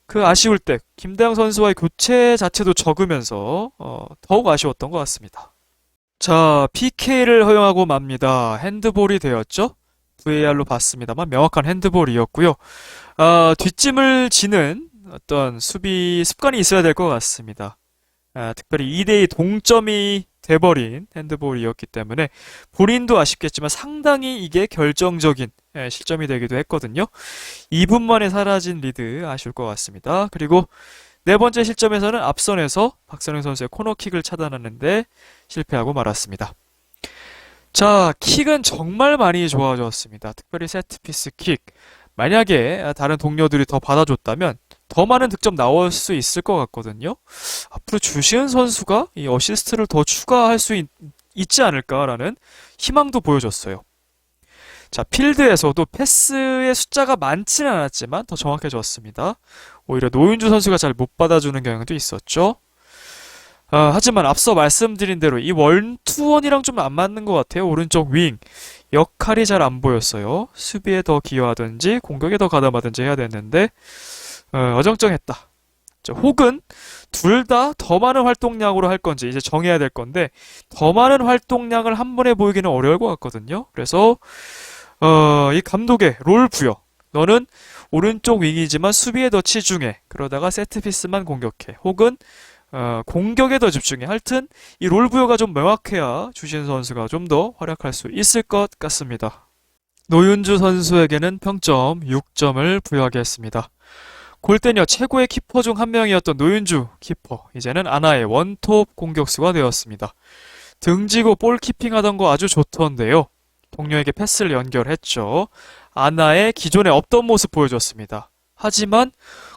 Speaker 1: 그 아쉬울 때 김다영 선수와의 교체 자체도 적으면서 더욱 아쉬웠던 것 같습니다. 자, PK를 허용하고 맙니다. 핸드볼이 되었죠? VAR로 봤습니다만 명확한 핸드볼이었고요. 뒷짐을 지는 어떤 수비 습관이 있어야 될 것 같습니다. 특별히 2대2 동점이 돼버린 핸드볼이었기 때문에 본인도 아쉽겠지만 상당히 이게 결정적인 실점이 되기도 했거든요. 2분 만에 사라진 리드 아쉬울 것 같습니다. 그리고 네 번째 실점에서는 앞선에서 박선영 선수의 코너킥을 차단하는데 실패하고 말았습니다. 자, 킥은 정말 많이 좋아졌습니다. 특별히 세트피스 킥. 만약에 다른 동료들이 더 받아줬다면 더 많은 득점 나올 수 있을 것 같거든요. 앞으로 주시은 선수가 이 어시스트를 더 추가할 수 있지 않을까라는 희망도 보여줬어요. 자, 필드에서도 패스의 숫자가 많지는 않았지만 더 정확해졌습니다. 오히려 노윤주 선수가 잘 못 받아주는 경향도 있었죠. 하지만 앞서 말씀드린 대로 이 원투원이랑 좀 안 맞는 것 같아요. 오른쪽 윙 역할이 잘 안 보였어요. 수비에 더 기여하든지 공격에 더 가담하든지 해야 됐는데 어정쩡했다. 자, 혹은 둘 다 더 많은 활동량으로 할 건지 이제 정해야 될 건데 더 많은 활동량을 한 번에 보이기는 어려울 것 같거든요. 그래서 이 감독의 롤 부여. 너는 오른쪽 윙이지만 수비에 더 치중해. 그러다가 세트피스만 공격해. 혹은 공격에 더 집중해. 하여튼 이 롤 부여가 좀 명확해야 주신 선수가 좀 더 활약할 수 있을 것 같습니다. 노윤주 선수에게는 평점 6점을 부여하겠습니다. 골대녀 최고의 키퍼 중 한 명이었던 노윤주 키퍼, 이제는 아나의 원톱 공격수가 되었습니다. 등지고 볼 키핑하던 거 아주 좋던데요. 동료에게 패스를 연결했죠. 아나의 기존에 없던 모습 보여줬습니다. 하지만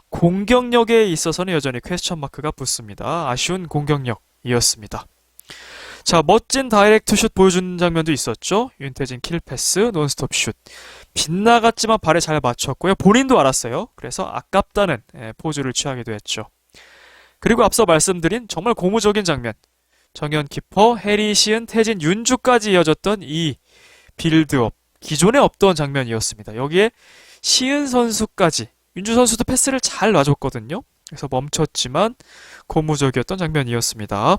Speaker 1: 공격력에 있어서는 여전히 퀘스천 마크가 붙습니다. 아쉬운 공격력이었습니다. 자, 멋진 다이렉트 슛 보여준 장면도 있었죠. 윤태진 킬패스, 논스톱 슛. 빗나갔지만 발에 잘 맞췄고요. 본인도 알았어요. 그래서 아깝다는 포즈를 취하기도 했죠. 그리고 앞서 말씀드린 정말 고무적인 장면. 정현 키퍼, 해리, 시은, 태진, 윤주까지 이어졌던 이 빌드업. 기존에 없던 장면이었습니다. 여기에 시은 선수까지, 윤주 선수도 패스를 잘 놔줬거든요. 그래서 멈췄지만 고무적이었던 장면이었습니다.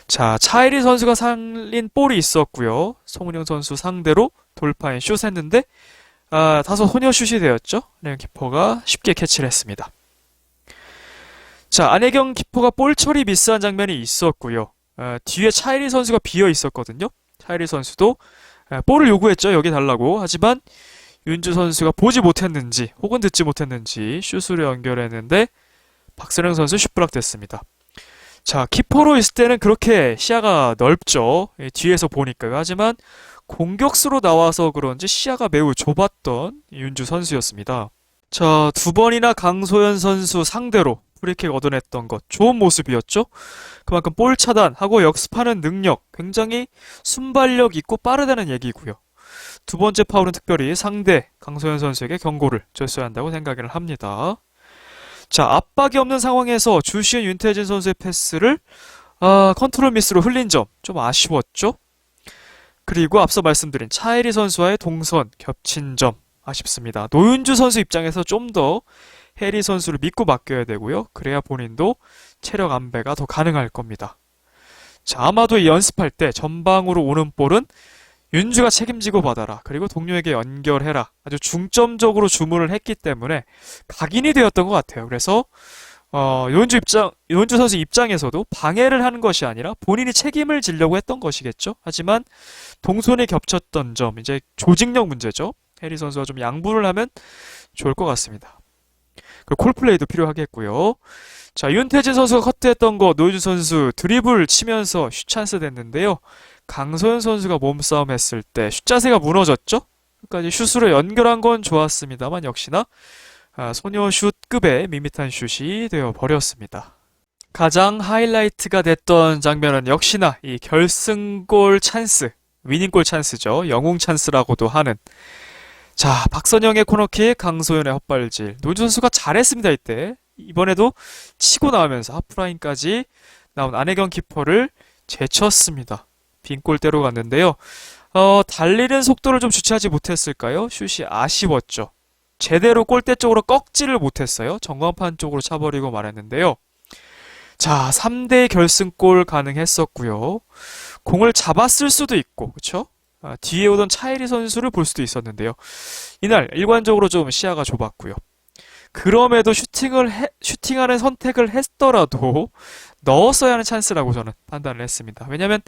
Speaker 1: 자, 차이리 선수가 살린 볼이 있었고요. 송은영 선수 상대로 돌파인 슛 했는데 다소 소녀슛이 되었죠. 안혜경 키퍼가 쉽게 캐치를 했습니다. 자, 안혜경 키퍼가 볼 처리 미스한 장면이 있었고요. 뒤에 차이리 선수가 비어 있었거든요. 차이리 선수도 볼을 요구했죠. 여기 달라고. 하지만 윤주 선수가 보지 못했는지 혹은 듣지 못했는지 슛으로 연결했는데 박선영 선수 슛블락 됐습니다. 자, 키퍼로 있을 때는 그렇게 시야가 넓죠. 뒤에서 보니까요. 하지만 공격수로 나와서 그런지 시야가 매우 좁았던 윤주 선수였습니다. 자, 두 번이나 강소연 선수 상대로 프리킥 얻어냈던 것 좋은 모습이었죠. 그만큼 볼 차단하고 역습하는 능력 굉장히 순발력 있고 빠르다는 얘기고요. 두 번째 파울은 특별히 상대 강소연 선수에게 경고를 줬어야 한다고 생각을 합니다. 자, 압박이 없는 상황에서 주시은 윤태진 선수의 패스를 컨트롤 미스로 흘린 점 좀 아쉬웠죠. 그리고 앞서 말씀드린 차이리 선수와의 동선 겹친 점 아쉽습니다. 노윤주 선수 입장에서 좀 더 해리 선수를 믿고 맡겨야 되고요. 그래야 본인도 체력 안배가 더 가능할 겁니다. 자, 아마도 이 연습할 때 전방으로 오는 볼은 윤주가 책임지고 받아라. 그리고 동료에게 연결해라. 아주 중점적으로 주문을 했기 때문에 각인이 되었던 것 같아요. 그래서 노윤주 선수 입장에서도 방해를 하는 것이 아니라 본인이 책임을 지려고 했던 것이겠죠. 하지만 동선이 겹쳤던 점, 이제 조직력 문제죠. 해리 선수가 좀 양보를 하면 좋을 것 같습니다. 그 콜플레이도 필요하겠고요. 자, 윤태진 선수가 커트했던 거 노윤주 선수 드리블 치면서 슛 찬스 됐는데요. 강소연 선수가 몸싸움 했을 때 슛 자세가 무너졌죠? 끝까지 슛으로 연결한 건 좋았습니다만 역시나 소녀 슛급의 밋밋한 슛이 되어버렸습니다. 가장 하이라이트가 됐던 장면은 역시나 이 결승골 찬스, 위닝골 찬스죠. 영웅 찬스라고도 하는. 자, 박선영의 코너킥, 강소연의 헛발질. 노윤주 선수가 잘했습니다, 이때. 이번에도 치고 나오면서 하프라인까지 나온 안혜경 키퍼를 제쳤습니다. 빈 골대로 갔는데요. 달리는 속도를 좀 주체하지 못했을까요? 슛이 아쉬웠죠. 제대로 골대 쪽으로 꺾지를 못했어요. 전광판 쪽으로 차버리고 말았는데요. 자, 3대 결승골 가능했었고요. 공을 잡았을 수도 있고, 그쵸? 뒤에 오던 차이리 선수를 볼 수도 있었는데요. 이날 일관적으로 좀 시야가 좁았고요. 그럼에도 슈팅하는 선택을 했더라도 넣었어야 하는 찬스라고 저는 판단을 했습니다. 왜냐면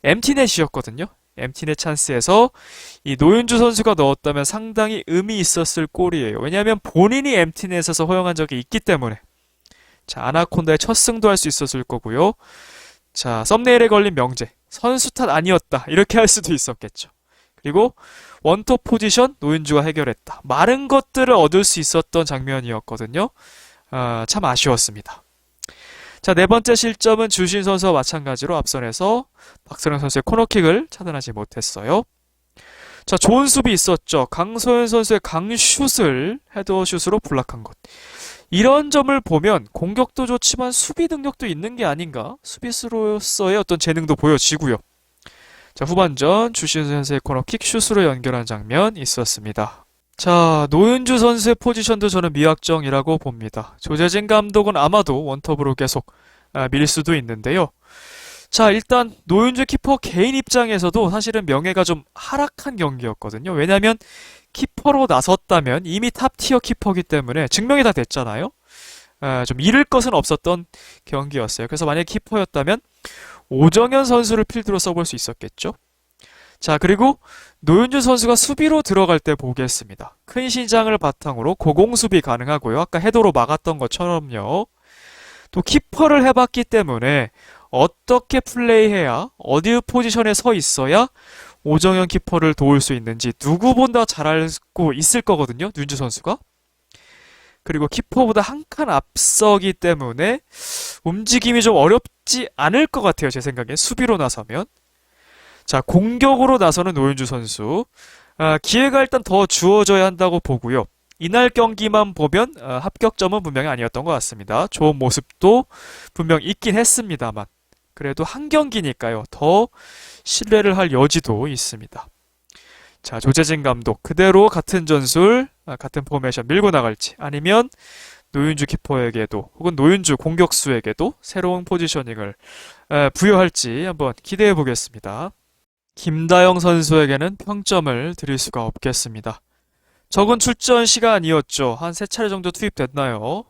Speaker 1: 엠티넷이었거든요. 엠티넷 찬스에서 이 노윤주 선수가 넣었다면 상당히 의미 있었을 골이에요. 왜냐하면 본인이 엠티넷에서 허용한 적이 있기 때문에. 자, 아나콘다의 첫 승도 할 수 있었을 거고요. 자, 썸네일에 걸린 명제. 선수 탓 아니었다. 이렇게 할 수도 있었겠죠. 그리고 원톱 포지션 노윤주가 해결했다. 많은 것들을 얻을 수 있었던 장면이었거든요. 참 아쉬웠습니다. 자, 네 번째 실점은 주신 선수와 마찬가지로 앞선에서 박선영 선수의 코너킥을 차단하지 못했어요. 자, 좋은 수비 있었죠. 강소연 선수의 강슛을 헤더슛으로 블락한 것. 이런 점을 보면 공격도 좋지만 수비 능력도 있는 게 아닌가? 수비수로서의 어떤 재능도 보여지고요. 자, 후반전 주신 선수의 코너킥 슛으로 연결한 장면 있었습니다. 자, 노윤주 선수의 포지션도 저는 미확정이라고 봅니다. 조재진 감독은 아마도 원톱으로 계속 밀 수도 있는데요. 자, 일단 노윤주 키퍼 개인 입장에서도 사실은 명예가 좀 하락한 경기였거든요. 왜냐면 키퍼로 나섰다면 이미 탑티어 키퍼기 때문에 증명이 다 됐잖아요. 좀 잃을 것은 없었던 경기였어요. 그래서 만약에 키퍼였다면 오정현 선수를 필두로 써볼 수 있었겠죠. 자, 그리고 노윤주 선수가 수비로 들어갈 때 보겠습니다. 큰 신장을 바탕으로 고공수비 가능하고요. 아까 헤더로 막았던 것처럼요. 또 키퍼를 해봤기 때문에 어떻게 플레이해야 어디 포지션에 서 있어야 오정현 키퍼를 도울 수 있는지 누구보다 잘 알고 있을 거거든요. 윤주 선수가. 그리고 키퍼보다 한 칸 앞서기 때문에 움직임이 좀 어렵지 않을 것 같아요. 제 생각에 수비로 나서면. 자, 공격으로 나서는 노윤주 선수. 기회가 일단 더 주어져야 한다고 보고요. 이날 경기만 보면 합격점은 분명히 아니었던 것 같습니다. 좋은 모습도 분명 있긴 했습니다만 그래도 한 경기니까요. 더 신뢰를 할 여지도 있습니다. 자, 조재진 감독 그대로 같은 전술, 같은 포메이션 밀고 나갈지 아니면 노윤주 키퍼에게도 혹은 노윤주 공격수에게도 새로운 포지셔닝을 부여할지 한번 기대해 보겠습니다. 김다영 선수에게는 평점을 드릴 수가 없겠습니다. 적은 출전 시간이었죠. 한 3차례 정도 투입됐나요?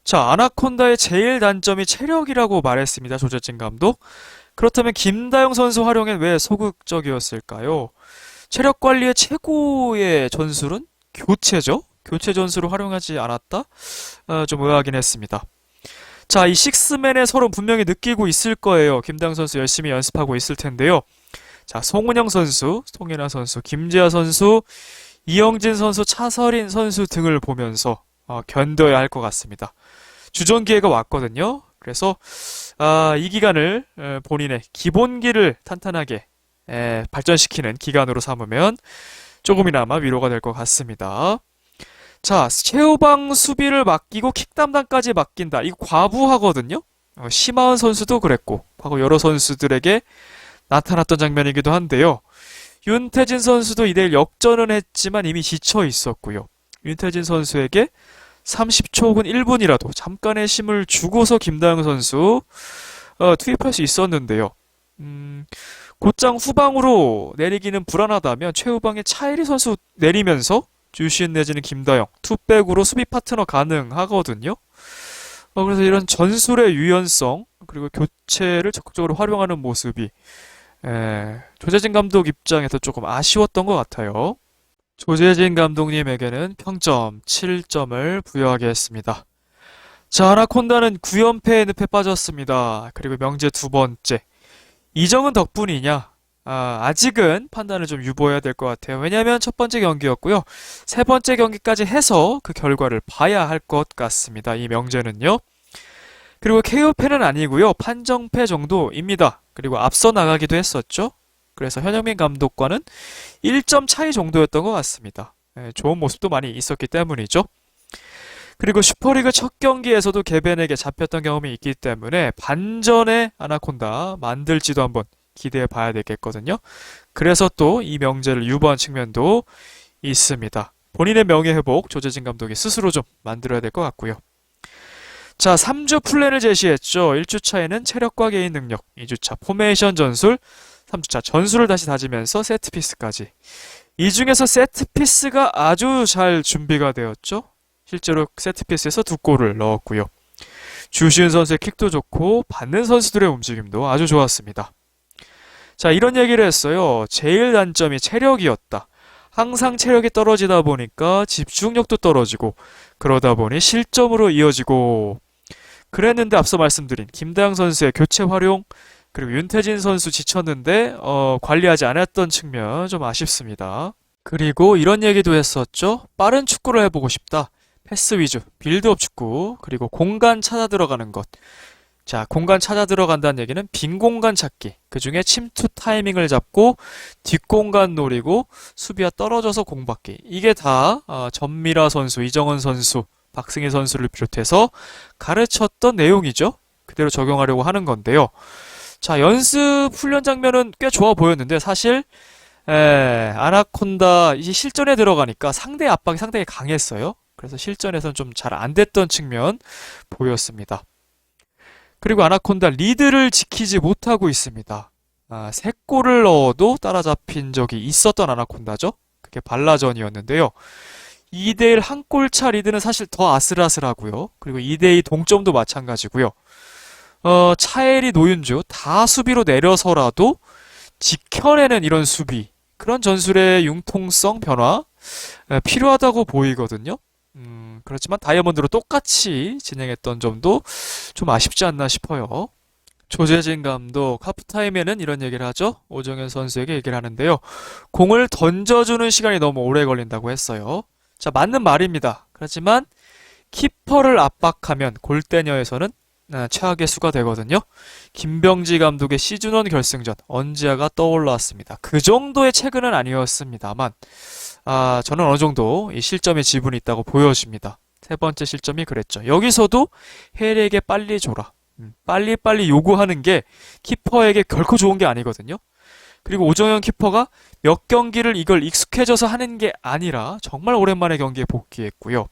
Speaker 1: 자, 아나콘다의 제일 단점이 체력이라고 말했습니다. 조재진 감독. 그렇다면 김다영 선수 활용엔 왜 소극적이었을까요? 체력 관리의 최고의 전술은 교체죠? 교체 전술을 활용하지 않았다? 좀 의아하긴 했습니다. 자, 이 식스맨의 서로 분명히 느끼고 있을 거예요. 김다영 선수 열심히 연습하고 있을 텐데요. 자, 송은영 선수, 송혜나 선수, 김지아 선수, 이영진 선수, 차서린 선수 등을 보면서 견뎌야 할 것 같습니다. 주전 기회가 왔거든요. 그래서 이 기간을 본인의 기본기를 탄탄하게 발전시키는 기간으로 삼으면 조금이나마 위로가 될 것 같습니다. 자, 최후방 수비를 맡기고 킥 담당까지 맡긴다. 이거 과부하거든요. 심하은 선수도 그랬고 과거 여러 선수들에게 나타났던 장면이기도 한데요. 윤태진 선수도 2대1 역전은 했지만 이미 지쳐 있었고요. 윤태진 선수에게 30초 혹은 1분이라도 잠깐의 힘을 주고서 김다영 선수 투입할 수 있었는데요. 곧장 후방으로 내리기는 불안하다면 최후방에 차이리 선수 내리면서 주신 내지는 김다영 투백으로 수비 파트너 가능하거든요. 그래서 이런 전술의 유연성 그리고 교체를 적극적으로 활용하는 모습이 조재진 감독 입장에서 조금 아쉬웠던 것 같아요. 조재진 감독님에게는 평점 7점을 부여하겠습니다. 자, 아나콘다는 9연패에 늪에 빠졌습니다. 그리고 명제 두 번째. 이정은 덕분이냐? 아직은 판단을 좀 유보해야 될 것 같아요. 왜냐하면 첫 번째 경기였고요. 세 번째 경기까지 해서 그 결과를 봐야 할 것 같습니다. 이 명제는요. 그리고 KO패는 아니고요. 판정패 정도입니다. 그리고 앞서 나가기도 했었죠. 그래서 현영민 감독과는 1점 차이 정도였던 것 같습니다. 좋은 모습도 많이 있었기 때문이죠. 그리고 슈퍼리그 첫 경기에서도 개벤에게 잡혔던 경험이 있기 때문에 반전의 아나콘다 만들지도 한번 기대해 봐야 되겠거든요. 그래서 또 이 명제를 유보한 측면도 있습니다. 본인의 명예 회복 조재진 감독이 스스로 좀 만들어야 될 것 같고요. 자, 3주 플랜을 제시했죠. 1주차에는 체력과 개인 능력, 2주차 포메이션 전술, 3주차 전술을 다시 다지면서 세트피스까지. 이 중에서 세트피스가 아주 잘 준비가 되었죠. 실제로 세트피스에서 2골을 넣었고요. 주시은 선수의 킥도 좋고 받는 선수들의 움직임도 아주 좋았습니다. 자, 이런 얘기를 했어요. 제일 단점이 체력이었다. 항상 체력이 떨어지다 보니까 집중력도 떨어지고 그러다 보니 실점으로 이어지고 그랬는데 앞서 말씀드린 김다영 선수의 교체 활용 그리고 윤태진 선수 지쳤는데 관리하지 않았던 측면 좀 아쉽습니다. 그리고 이런 얘기도 했었죠. 빠른 축구를 해보고 싶다. 패스 위주, 빌드업 축구, 그리고 공간 찾아 들어가는 것. 자, 공간 찾아 들어간다는 얘기는 빈 공간 찾기. 그 중에 침투 타이밍을 잡고 뒷공간 노리고 수비와 떨어져서 공받기. 이게 다 전미라 선수, 이정은 선수, 박승희 선수를 비롯해서 가르쳤던 내용이죠. 그대로 적용하려고 하는 건데요. 자, 연습 훈련 장면은 꽤 좋아 보였는데 사실 아나콘다 이 실전에 들어가니까 상대 압박이 상당히 강했어요. 그래서 실전에서는 좀 잘 안 됐던 측면 보였습니다. 그리고 아나콘다 리드를 지키지 못하고 있습니다. 3골을 넣어도 따라잡힌 적이 있었던 아나콘다죠. 그게 발라전이었는데요. 2대1 한 골 차 리드는 사실 더 아슬아슬하고요. 그리고 2대2 동점도 마찬가지고요. 차엘이 노윤주 다 수비로 내려서라도 지켜내는 이런 수비, 그런 전술의 융통성 변화 필요하다고 보이거든요. 그렇지만 다이아몬드로 똑같이 진행했던 점도 좀 아쉽지 않나 싶어요. 조재진 감독 하프타임에는 이런 얘기를 하죠. 오정현 선수에게 얘기를 하는데요. 공을 던져주는 시간이 너무 오래 걸린다고 했어요. 자, 맞는 말입니다. 그렇지만 키퍼를 압박하면 골대녀에서는 최악의 수가 되거든요. 김병지 감독의 시즌1 결승전 언지아가 떠올랐습니다. 그 정도의 최근은 아니었습니다만 저는 어느 정도 이 실점의 지분이 있다고 보여집니다. 세 번째 실점이 그랬죠. 여기서도 해리에게 빨리 줘라. 빨리빨리 요구하는 게 키퍼에게 결코 좋은 게 아니거든요. 그리고 오정현 키퍼가 몇 경기를 이걸 익숙해져서 하는 게 아니라 정말 오랜만에 경기에 복귀했고요.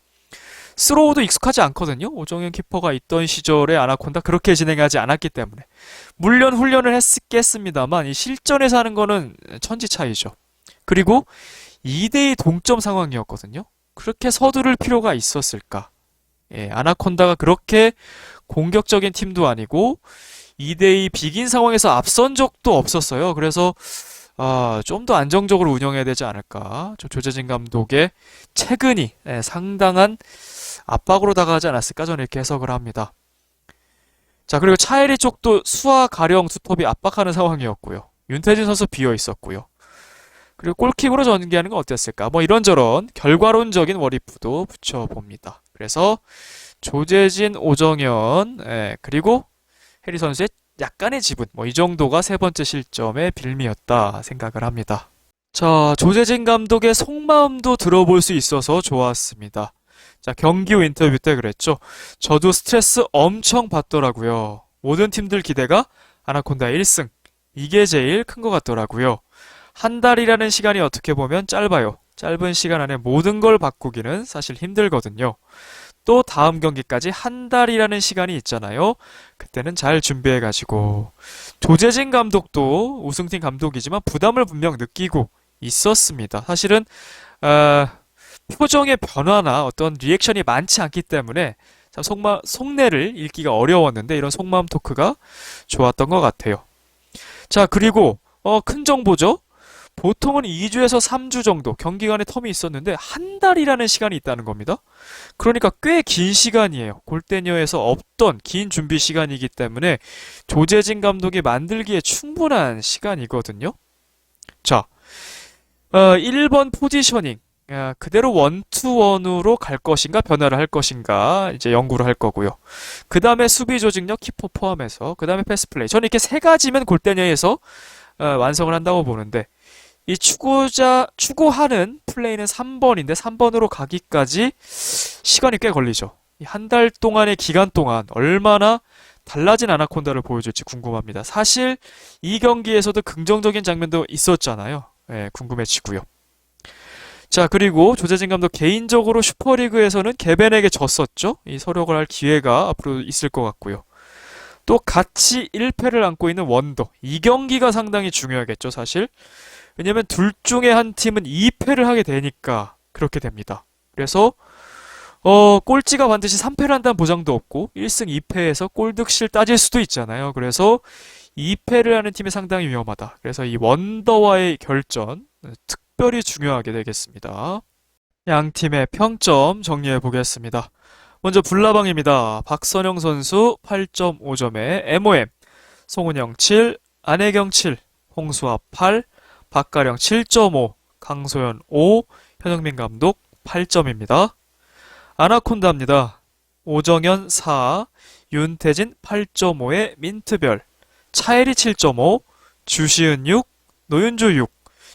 Speaker 1: 스로우도 익숙하지 않거든요. 오정현 키퍼가 있던 시절에 아나콘다 그렇게 진행하지 않았기 때문에. 물론 훈련을 했겠습니다만 이 실전에서 하는 거는 천지 차이죠. 그리고 2대2 동점 상황이었거든요. 그렇게 서두를 필요가 있었을까? 아나콘다가 그렇게 공격적인 팀도 아니고 2대2 비긴 상황에서 앞선 적도 없었어요. 그래서 좀 더 안정적으로 운영해야 되지 않을까. 조재진 감독의 최근이 상당한 압박으로 다가가지 않았을까 저는 이렇게 해석을 합니다. 자, 그리고 차에리 쪽도 수아 가령 투톱이 압박하는 상황이었고요. 윤태진 선수 비어 있었고요. 그리고 골킥으로 전개하는 건 어땠을까? 뭐 이런저런 결과론적인 월이프도 붙여봅니다. 그래서 조재진, 오정현, 그리고 해리 선수의 약간의 지분, 뭐 이 정도가 세 번째 실점의 빌미였다 생각을 합니다. 자, 조재진 감독의 속마음도 들어볼 수 있어서 좋았습니다. 자, 경기 후 인터뷰 때 그랬죠. 저도 스트레스 엄청 받더라고요. 모든 팀들 기대가 아나콘다 1승. 이게 제일 큰 것 같더라고요. 한 달이라는 시간이 어떻게 보면 짧아요. 짧은 시간 안에 모든 걸 바꾸기는 사실 힘들거든요. 또 다음 경기까지 한 달이라는 시간이 있잖아요. 그때는 잘 준비해가지고. 조재진 감독도 우승팀 감독이지만 부담을 분명 느끼고 있었습니다. 사실은 표정의 변화나 어떤 리액션이 많지 않기 때문에 참 속내를 읽기가 어려웠는데 이런 속마음 토크가 좋았던 것 같아요. 자, 그리고 큰 정보죠. 보통은 2주에서 3주 정도 경기간의 텀이 있었는데 한 달이라는 시간이 있다는 겁니다. 그러니까 꽤 긴 시간이에요. 골대녀에서 없던 긴 준비 시간이기 때문에 조재진 감독이 만들기에 충분한 시간이거든요. 자, 1번 포지셔닝. 그대로 원투원으로 갈 것인가 변화를 할 것인가 이제 연구를 할 거고요. 그 다음에 수비 조직력 키퍼 포함해서 그 다음에 패스 플레이. 저는 이렇게 세 가지면 골대녀에서 완성을 한다고 보는데 이 추구하는 플레이는 3번인데 3번으로 가기까지 시간이 꽤 걸리죠. 한 달 동안의 기간 동안 얼마나 달라진 아나콘다를 보여줄지 궁금합니다. 사실 이 경기에서도 긍정적인 장면도 있었잖아요. 궁금해지고요. 자, 그리고 조재진 감독 개인적으로 슈퍼리그에서는 개벤에게 졌었죠. 이 서력을 할 기회가 앞으로 있을 것 같고요. 또 같이 1패를 안고 있는 원더. 이 경기가 상당히 중요하겠죠, 사실. 왜냐면 둘 중에 한 팀은 2패를 하게 되니까 그렇게 됩니다. 그래서 꼴찌가 반드시 3패를 한다는 보장도 없고 1승 2패에서 골득실 따질 수도 있잖아요. 그래서 2패를 하는 팀이 상당히 위험하다. 그래서 이 원더와의 결전 특별히 중요하게 되겠습니다. 양 팀의 평점 정리해 보겠습니다. 먼저 불나방입니다. 박선영 선수 8.5점에 MOM, 송은영 7, 안혜경 7, 홍수아 8, 박가령 7.5, 강소연 5, 현영민 감독 8점입니다. 아나콘다입니다. 오정현 4, 윤태진 8.5의 민트별, 차혜리 7.5, 주시은 6, 노윤주 6,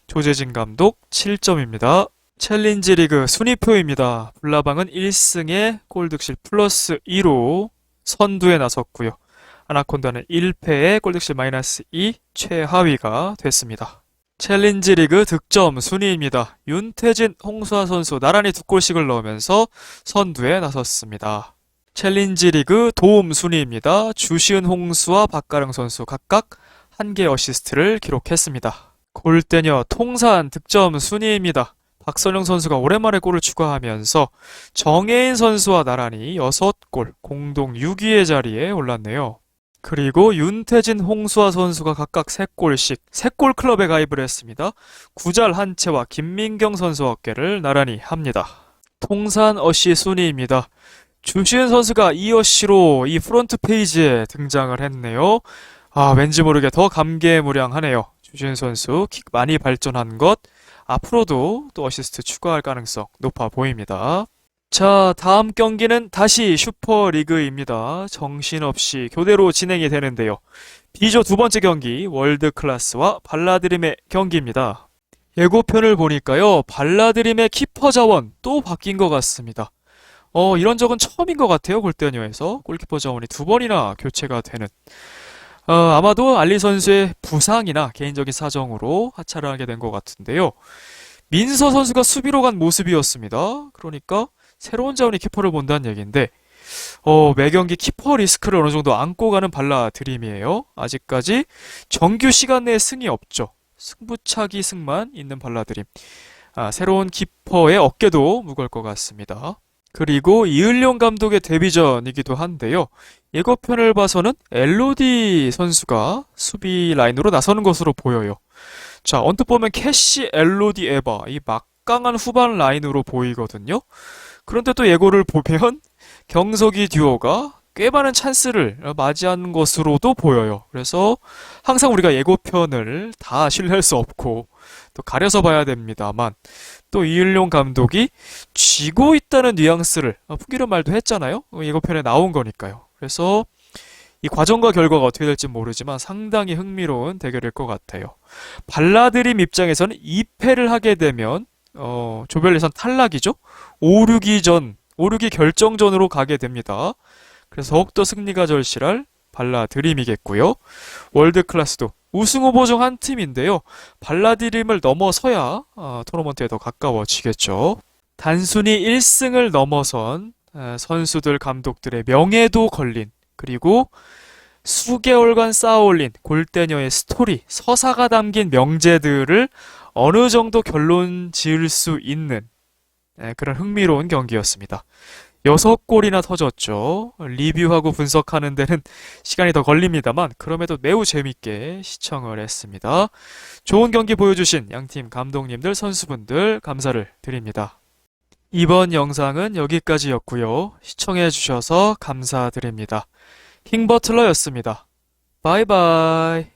Speaker 1: 조재진 감독 7점입니다. 챌린지 리그 순위표입니다. 불나방은 1승에 골득실 플러스 2로 선두에 나섰고요. 아나콘다는 1패에 골득실 마이너스 2 최하위가 됐습니다. 챌린지 리그 득점 순위입니다. 윤태진, 홍수아 선수 나란히 두 골씩을 넣으면서 선두에 나섰습니다. 챌린지 리그 도움 순위입니다. 주시은, 홍수아, 박가령 선수 각각 1개 어시스트를 기록했습니다. 골대녀 통산 득점 순위입니다. 박선영 선수가 오랜만에 골을 추가하면서 정혜인 선수와 나란히 6골, 공동 6위의 자리에 올랐네요. 그리고 윤태진, 홍수아 선수가 각각 3골씩 3골 클럽에 가입을 했습니다. 구잘 한채와 김민경 선수 어깨를 나란히 합니다. 통산 어시 순위입니다. 주시은 선수가 이 어시로 이 프론트 페이지에 등장을 했네요. 왠지 모르게 더 감개무량하네요. 주시은 선수 킥 많이 발전한 것, 앞으로도 또 어시스트 추가할 가능성 높아 보입니다. 자, 다음 경기는 다시 슈퍼리그입니다. 정신없이 교대로 진행이 되는데요. B조 두 번째 경기 월드클래스와 발라드림의 경기입니다. 예고편을 보니까요. 발라드림의 키퍼 자원 또 바뀐 것 같습니다. 이런 적은 처음인 것 같아요. 골대녀에서 골키퍼 자원이 2번이나 교체가 되는. 아마도 알리 선수의 부상이나 개인적인 사정으로 하차를 하게 된 것 같은데요. 민서 선수가 수비로 간 모습이었습니다. 그러니까 새로운 자원이 키퍼를 본다는 얘기인데 매 경기 키퍼 리스크를 어느 정도 안고 가는 발라드림이에요. 아직까지 정규 시간 내에 승이 없죠. 승부차기 승만 있는 발라드림. 새로운 키퍼의 어깨도 무거울 것 같습니다. 그리고 이을용 감독의 데뷔전이기도 한데요. 예고편을 봐서는 엘로디 선수가 수비 라인으로 나서는 것으로 보여요. 자, 언뜻 보면 캐시, 엘로디, 에바 이 막강한 후반 라인으로 보이거든요. 그런데 또 예고를 보면 경석이 듀오가 꽤 많은 찬스를 맞이하는 것으로도 보여요. 그래서 항상 우리가 예고편을 다 신뢰할 수 없고 또 가려서 봐야 됩니다만 또 이을용 감독이 쥐고 있다는 뉘앙스를 풍기는 말도 했잖아요. 예고편에 나온 거니까요. 그래서 이 과정과 결과가 어떻게 될지 모르지만 상당히 흥미로운 대결일 것 같아요. 발라드림 입장에서는 2패를 하게 되면 조별 예선 탈락이죠. 5-6위 결정전으로 가게 됩니다. 그래서 더욱더 승리가 절실할 발라드림이겠고요. 월드클래스도 우승 후보 중 한 팀인데요. 발라드림을 넘어서야 토너먼트에 더 가까워지겠죠. 단순히 1승을 넘어선 선수들, 감독들의 명예도 걸린 그리고 수개월간 쌓아올린 골대녀의 스토리, 서사가 담긴 명제들을 어느 정도 결론 지을 수 있는 그런 흥미로운 경기였습니다. 6골이나 터졌죠. 리뷰하고 분석하는 데는 시간이 더 걸립니다만 그럼에도 매우 재밌게 시청을 했습니다. 좋은 경기 보여주신 양팀 감독님들, 선수분들 감사를 드립니다. 이번 영상은 여기까지였고요. 시청해주셔서 감사드립니다. 킹버틀러였습니다. 바이바이.